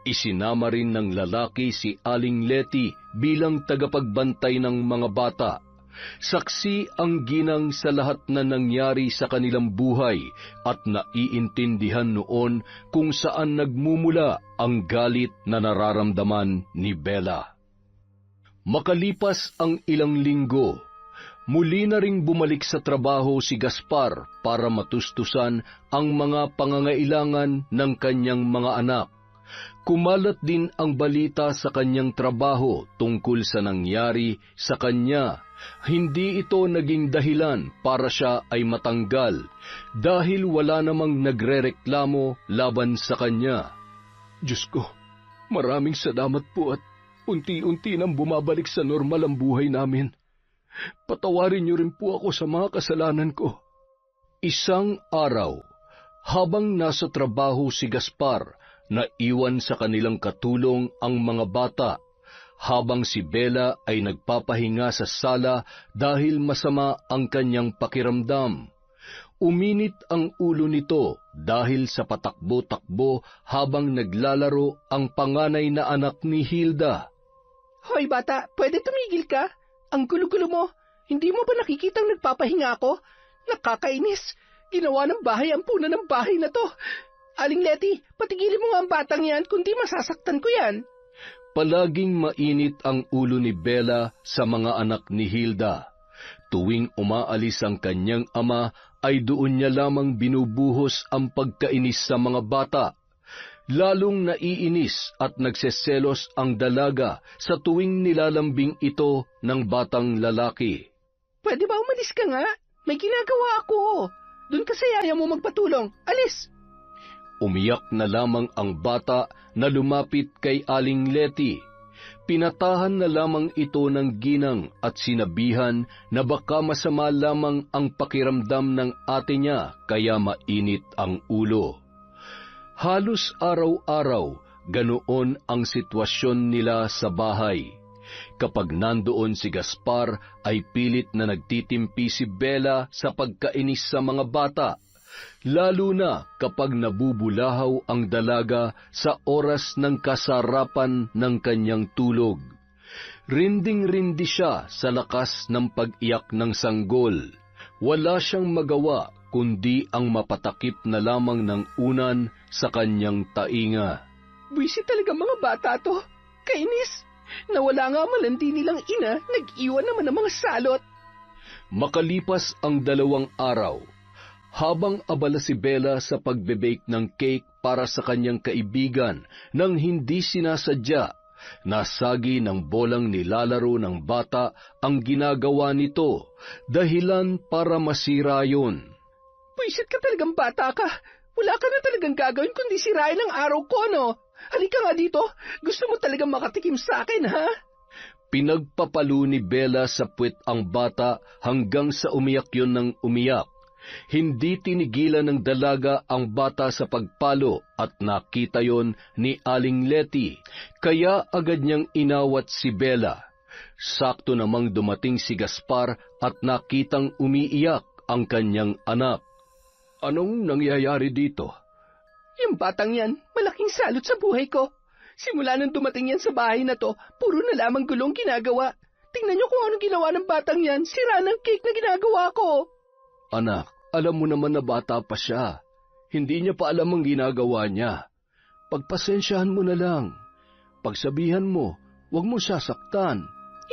Isinama rin ng lalaki si Aling Letty bilang tagapagbantay ng mga bata. Saksi ang ginang sa lahat na nangyari sa kanilang buhay at naiintindihan noon kung saan nagmumula ang galit na nararamdaman ni Bella. Makalipas ang ilang linggo, muli na ring bumalik sa trabaho si Gaspar para matustusan ang mga pangangailangan ng kanyang mga anak. Kumalat din ang balita sa kanyang trabaho tungkol sa nangyari sa kanya. Hindi ito naging dahilan para siya ay matanggal dahil wala namang nagrereklamo laban sa kanya. Diyos ko, maraming salamat po at unti-unti nang bumabalik sa normal ang buhay namin. Patawarin niyo rin po ako sa mga kasalanan ko. Isang araw, habang nasa trabaho si Gaspar, naiwan sa kanilang katulong ang mga bata, habang si Bella ay nagpapahinga sa sala dahil masama ang kanyang pakiramdam. Uminit ang ulo nito dahil sa patakbo-takbo habang naglalaro ang panganay na anak ni Hilda. Hoy bata, pwede tumigil ka? Ang gulo-gulo mo. Hindi mo ba nakikitang nagpapahinga ako? Nakakainis. Ginawa ng bahay ang puno ng bahay na to. Aling Letty, patigilin mo nga ang batang yan, kundi masasaktan ko yan. Palaging mainit ang ulo ni Bella sa mga anak ni Hilda. Tuwing umaalis ang kanyang ama, ay doon niya lamang binubuhos ang pagkainis sa mga bata. Lalong naiinis at nagseselos ang dalaga sa tuwing nilalambing ito ng batang lalaki. Pwede ba umalis ka nga? May ginagawa ako. Doon ka sa yaya mo magpatulong. Alis! Umiyak na lamang ang bata na lumapit kay Aling Letty. Pinatahan na lamang ito ng ginang at sinabihan na baka masama lamang ang pakiramdam ng ate niya kaya mainit ang ulo. Halos araw-araw, ganoon ang sitwasyon nila sa bahay. Kapag nandoon si Gaspar, ay pilit na nagtitimpi si Bella sa pagkainis sa mga bata, lalo na kapag nabubulahaw ang dalaga sa oras ng kasarapan ng kanyang tulog. Rinding-rindi siya sa lakas ng pag-iyak ng sanggol. Wala siyang magawa kundi ang mapatakip na lamang ng unan sa kanyang tainga. Buwisit talaga mga bata to. Kainis. Nawala nga malandi nilang ina, nag-iwan naman ng mga salot. Makalipas ang 2 araw, habang abala si Bella sa pagbe-bake ng cake para sa kanyang kaibigan nang hindi sinasadya, nasagi ng bolang nilalaro ng bata ang ginagawa nito, dahilan para masira yun. Buwisit ka talagang bata ka. Wala ka na talagang gagawin kundi sirain ang araw ko, no? Halika nga dito. Gusto mo talagang makatikim sa akin, ha? Pinagpapalo ni Bella sa puwet ang bata hanggang sa umiyak yun ng umiyak. Hindi tinigilan ng dalaga ang bata sa pagpalo at nakita yon ni Aling Letty, kaya agad niyang inawat si Bella. Sakto namang dumating si Gaspar at nakitang umiiyak ang kanyang anak. Anong nangyayari dito? Yung batang yan, malaking salot sa buhay ko. Simula nang dumating yan sa bahay na to, puro na lamang gulong ginagawa. Tingnan niyo kung anong ginawa ng batang yan, sira ng cake na ginagawa ko. Anak, alam mo naman na bata pa siya. Hindi niya pa alam ang ginagawa niya. Pagpasensyahan mo na lang. Pagsabihan mo, huwag mo sasaktan.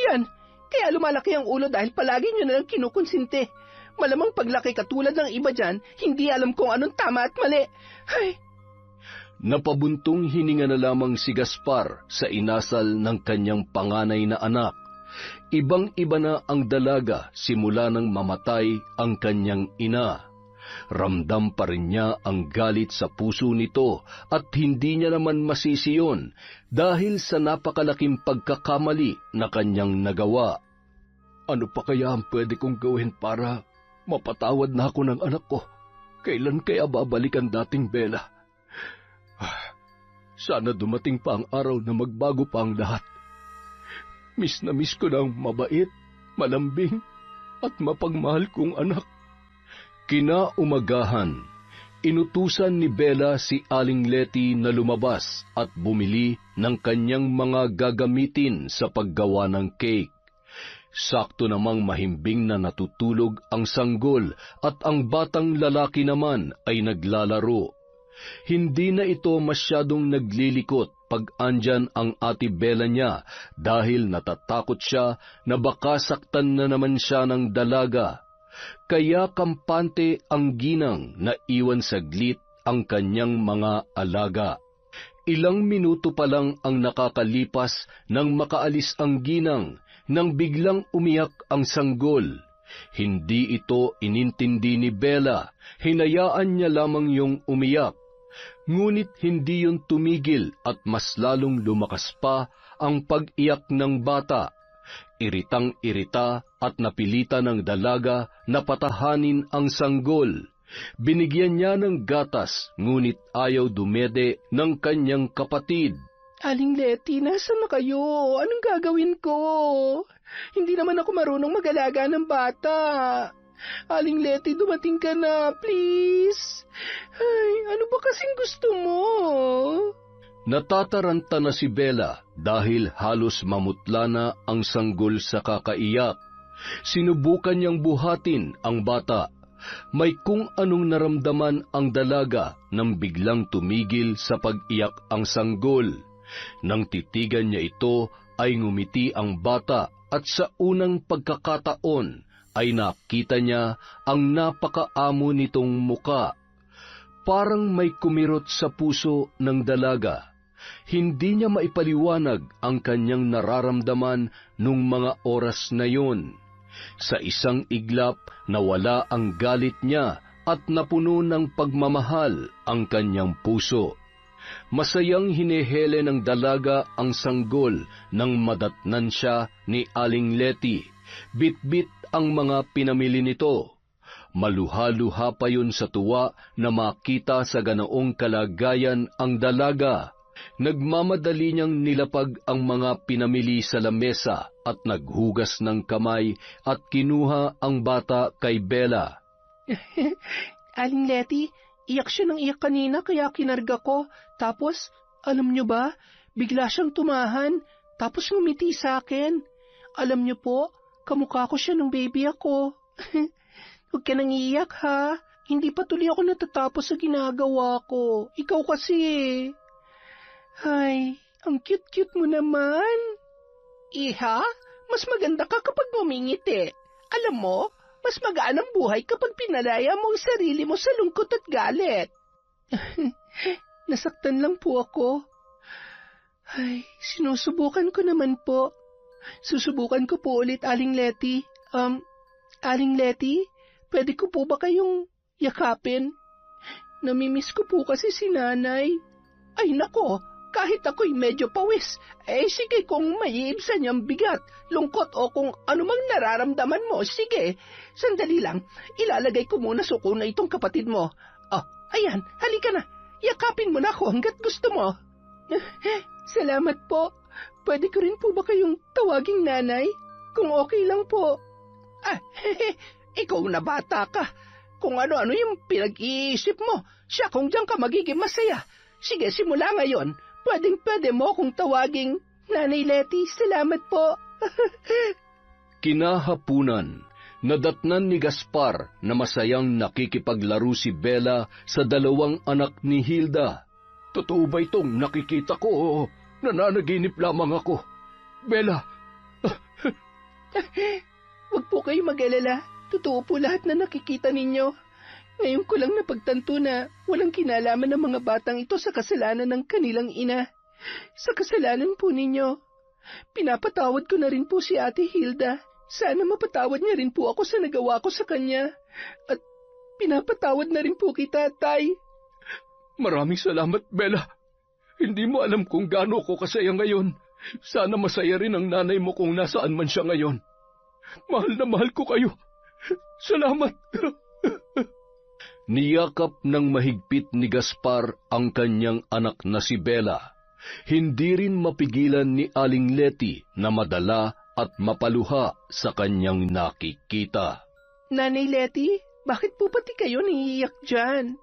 Yan, kaya lumalaki ang ulo dahil palagi niyo na lang kinukonsinte. Malamang paglaki katulad ng iba dyan, hindi alam kung anong tama at mali. Ay! Napabuntong hininga na lamang si Gaspar sa inasal ng kanyang panganay na anak. Ibang-iba na ang dalaga simula nang mamatay ang kanyang ina. Ramdam pa rin niya ang galit sa puso nito at hindi niya naman masisiyon dahil sa napakalaking pagkakamali na kanyang nagawa. Ano pa kaya ang pwede kong gawin para mapatawad na ako ng anak ko? Kailan kaya babalik ang dating Bella? Sana dumating pa ang araw na magbago pa ang lahat. Miss na miss ko ng mabait, malambing, at mapagmahal kong anak. Kinaumagahan, inutusan ni Bella si Aling Letty na lumabas at bumili ng kanyang mga gagamitin sa paggawa ng cake. Sakto namang mahimbing na natutulog ang sanggol at ang batang lalaki naman ay naglalaro. Hindi na ito masyadong naglilikot pag andyan ang ate Bella niya dahil natatakot siya na baka saktan na naman siya ng dalaga. Kaya kampante ang ginang na iwan saglit ang kanyang mga alaga. Ilang minuto pa lang ang nakakalipas nang makaalis ang ginang nang biglang umiyak ang sanggol. Hindi ito inintindi ni Bella, hinayaan niya lamang yung umiyak. Ngunit hindi yun tumigil at mas lalong lumakas pa ang pag-iyak ng bata. Iritang-irita at napilitan ng dalaga na patahanin ang sanggol. Binigyan niya ng gatas, ngunit ayaw dumede ng kanyang kapatid. Aling Letty, nasaan na kayo? Anong gagawin ko? Hindi naman ako marunong mag-alaga ng bata. Aling Letty, dumating ka na, please. Ay, ano ba kasing gusto mo? Natataranta na si Bella dahil halos mamutla na ang sanggol sa kakaiyak. Sinubukan niyang buhatin ang bata, May kung anong naramdaman ang dalaga nang biglang tumigil sa pag-iyak ang sanggol. Nang titigan niya ito, ay ngumiti ang bata at sa unang pagkakataon ay nakita niya ang napakaamo nitong muka. Parang may kumirot sa puso ng dalaga. Hindi niya maipaliwanag ang kanyang nararamdaman nung mga oras na yon. Sa isang iglap, nawala ang galit niya at napuno ng pagmamahal ang kanyang puso. Masayang hinehele ng dalaga ang sanggol nang madatnan siya ni Aling Letty. Bit-bit ang mga pinamili nito. Maluha-luha pa yun sa tuwa na makita sa ganoong kalagayan ang dalaga. Nagmamadali niyang nilapag ang mga pinamili sa lamesa at naghugas ng kamay at kinuha ang bata kay Bella. Aling Letty, iyak siya ng iyak kanina kaya kinarga ko. Tapos, alam niyo ba, bigla siyang tumahan, tapos ngumiti sa akin. Alam niyo po, kamukha ko siya ng baby ako. Huwag ka nang iiyak ha, hindi pa tuloy ako natatapos sa ginagawa ko. Ikaw kasi Ay, ang cute-cute mo naman. Iha, mas maganda ka kapag ngumingiti. Alam mo, mas magaan ang buhay kapag pinalaya mo ang sarili mo sa lungkot at galit. Nasaktan lang po ako. Ay, sinusubukan ko naman po. Susubukan ko po ulit, Aling Letty. Aling Letty, pwede ko po ba kayong yakapin? Namimiss ko po kasi si nanay. Ay nako, kahit ako'y medyo pawis, sige kung maiibsan niyang bigat, lungkot o kung anumang nararamdaman mo, sige. Sandali lang, ilalagay ko muna suko na itong kapatid mo. Ayan, halika na, yakapin mo na ako hanggat gusto mo. Salamat po. Pwede ko rin po ba kayong tawaging nanay? Kung okay lang po. Ikaw na bata ka. Kung ano-ano yung pinag-iisip mo, siya kung diyan ka magiging masaya. Sige, simula ngayon, pwedeng-pwede mo kung tawaging Nanay Letty. Salamat po. Kinahapunan, nadatnan ni Gaspar na masayang nakikipaglaro si Bella sa dalawang anak ni Hilda. Totoo ba itong nakikita ko o nananaginip lamang ako? Bella! Huwag po kayo mag-alala. Totoo po lahat na nakikita ninyo. Ngayon ko lang napagtanto na walang kinalaman ng mga batang ito sa kasalanan ng kanilang ina. Sa kasalanan po ninyo. Pinapatawad ko na rin po si Ate Hilda. Sana mapatawad niya rin po ako sa nagawa ko sa kanya. At pinapatawad na rin po kita, Tay. Maraming salamat, Bella. Hindi mo alam kung gaano ko kasaya ngayon. Sana masaya rin ang nanay mo kung nasaan man siya ngayon. Mahal na mahal ko kayo. Salamat. Niyakap ng mahigpit ni Gaspar ang kanyang anak na si Bella. Hindi rin mapigilan ni Aling Letty na madala at mapaluha sa kanyang nakikita. Nanay Letty, bakit po pati kayo naiiyak dyan?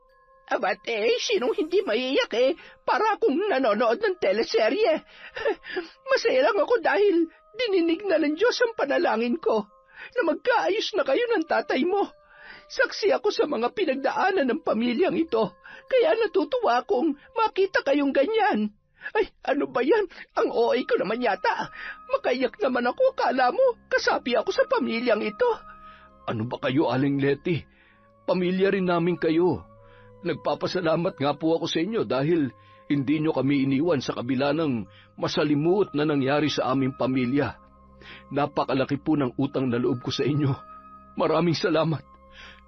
Abate, sinong hindi maiiyak para akong nanonood ng teleserye. Masaya lang ako dahil dininig na ng Diyos ang panalangin ko na magkaayos na kayo ng tatay mo. Saksi ako sa mga pinagdaanan ng pamilyang ito, kaya natutuwa akong makita kayong ganyan. Ay, ano ba yan? Ang OA ko naman yata. Makaiyak naman ako, kala mo, kasapi ako sa pamilyang ito. Ano ba kayo, Aling Letty? Pamilya rin namin kayo. Nagpapasalamat nga po ako sa inyo dahil hindi nyo kami iniwan sa kabila ng masalimuot na nangyari sa aming pamilya. Napakalaki po ng utang na loob ko sa inyo. Maraming salamat.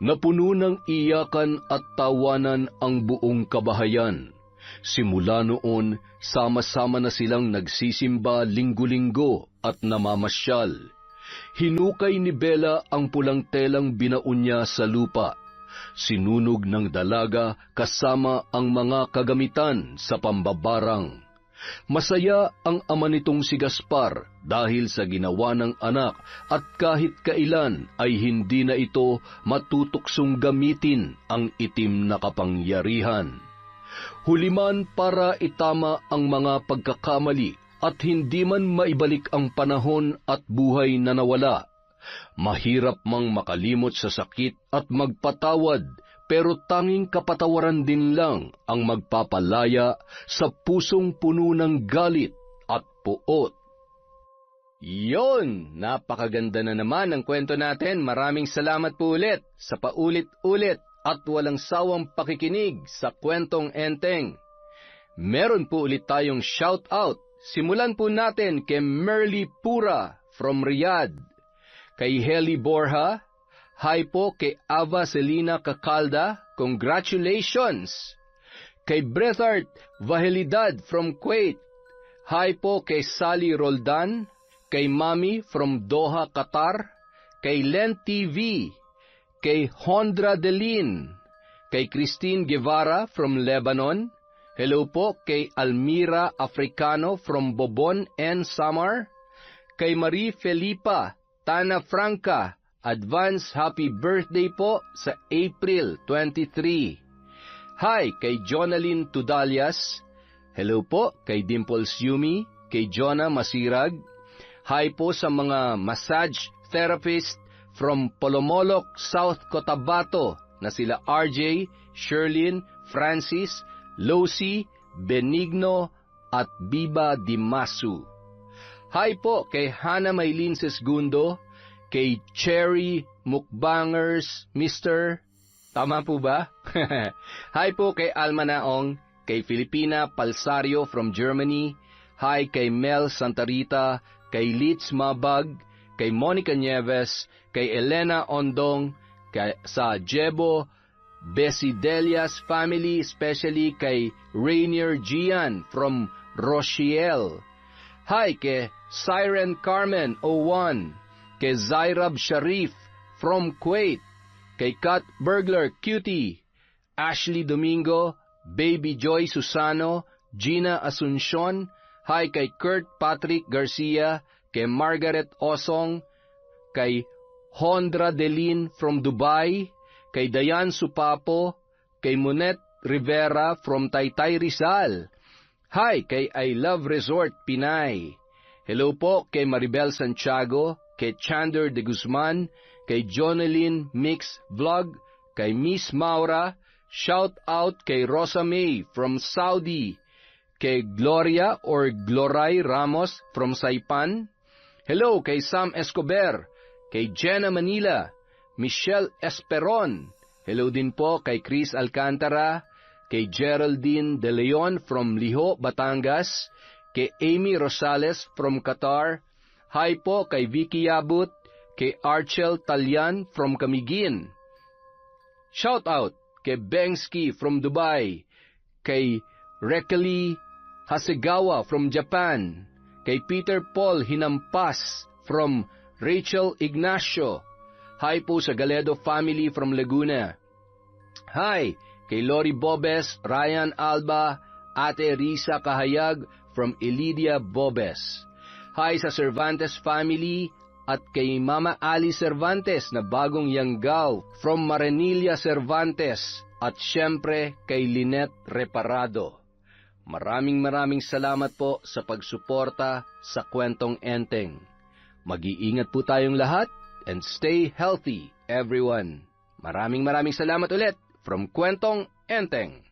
Napuno ng iyakan at tawanan ang buong kabahayan. Simula noon, sama-sama na silang nagsisimba linggo-linggo at namamasyal. Hinukay ni Bella ang pulang telang binaon niya sa lupa. Sinunog ng dalaga kasama ang mga kagamitan sa pambabarang. Masaya ang ama nitong si Gaspar dahil sa ginawa ng anak at kahit kailan ay hindi na ito matutuksong gamitin ang itim na kapangyarihan. Huliman para itama ang mga pagkakamali at hindi man maibalik ang panahon at buhay na nawala, Mahirap mang makalimot sa sakit at magpatawad, pero tanging kapatawaran din lang ang magpapalaya sa pusong puno ng galit at puot. Yon! Napakaganda na naman ang kwento natin. Maraming salamat po ulit sa paulit-ulit at walang sawang pakikinig sa Kwentong Enteng. Meron po ulit tayong shout-out. Simulan po natin kay Merly Pura from Riyadh, kay Heli Borja, hi po kay Ava Selina Cacalda, congratulations! Kay Brethart Vahelidad from Kuwait, hi po kay Sally Roldan, kay Mami from Doha, Qatar, kay Len TV, kay Hondra Delin, kay Christine Guevara from Lebanon, hello po kay Almira Africano from Bobon and Samar, kay Marie Felipa Tana Franca, advance happy birthday po sa April 23. Hi kay Jonalyn Tudalias, hello po kay Dimples Yumi, kay Jonah Masirag, hi po sa mga massage therapist from Polomolok, South Cotabato na sila RJ, Sherlyn, Francis, Losi, Benigno at Biba Dimasu. Hi po kay Hana Maylin Sesgundo, kay Cherry Mukbangers Mr. Tama po ba? Hi po kay Alma Naong, kay Filipina Palsario from Germany, hi kay Mel Santarita, kay Litz Mabag, kay Monica Nieves, kay Elena Ondong, kay sa Jebo Besidelias family, especially kay Rainier Gian from Rochiel. Hi kay Siren Carmen 01, kay Zairab Sharif from Kuwait, kay Kat Burglar Cutie, Ashley Domingo, Baby Joy Susano, Gina Asuncion, hi kay Kurt Patrick Garcia, kay Margaret Osong, kay Hondra Delin from Dubai, kay Dayan Supapo, kay Monet Rivera from Taytay Rizal. Hi kay I Love Resort Pinay. Hello po kay Maribel Santiago, kay Chander de Guzman, kay Jonalyn Mix Vlog, kay Miss Maura, shout out kay Rosa May from Saudi, kay Gloria or Gloray Ramos from Saipan. Hello kay Sam Escobar, kay Jenna Manila, Michelle Esperon. Hello din po kay Chris Alcantara, kay Geraldine De Leon from Liho, Batangas, kay Amy Rosales from Qatar. Hi po kay Vicky Yabut, kay Archel Talyan from Camiguin. Shout out kay Bengski from Dubai, kay Rekeli Hasegawa from Japan, kay Peter Paul Hinampas from Rachel Ignacio. Hi po sa Galedo family from Laguna. Hi kay Lori Bobes, Ryan Alba, Ate Risa Kahayag from Elidia Bobes. Hi sa Cervantes family at kay Mama Ali Cervantes na bagong yanggaw from Maranilla Cervantes at syempre kay Lynette Reparado. Maraming salamat po sa pagsuporta sa Kwentong Enteng. Mag-iingat po tayong lahat and stay healthy everyone. Maraming salamat ulit from Kwentong Enteng.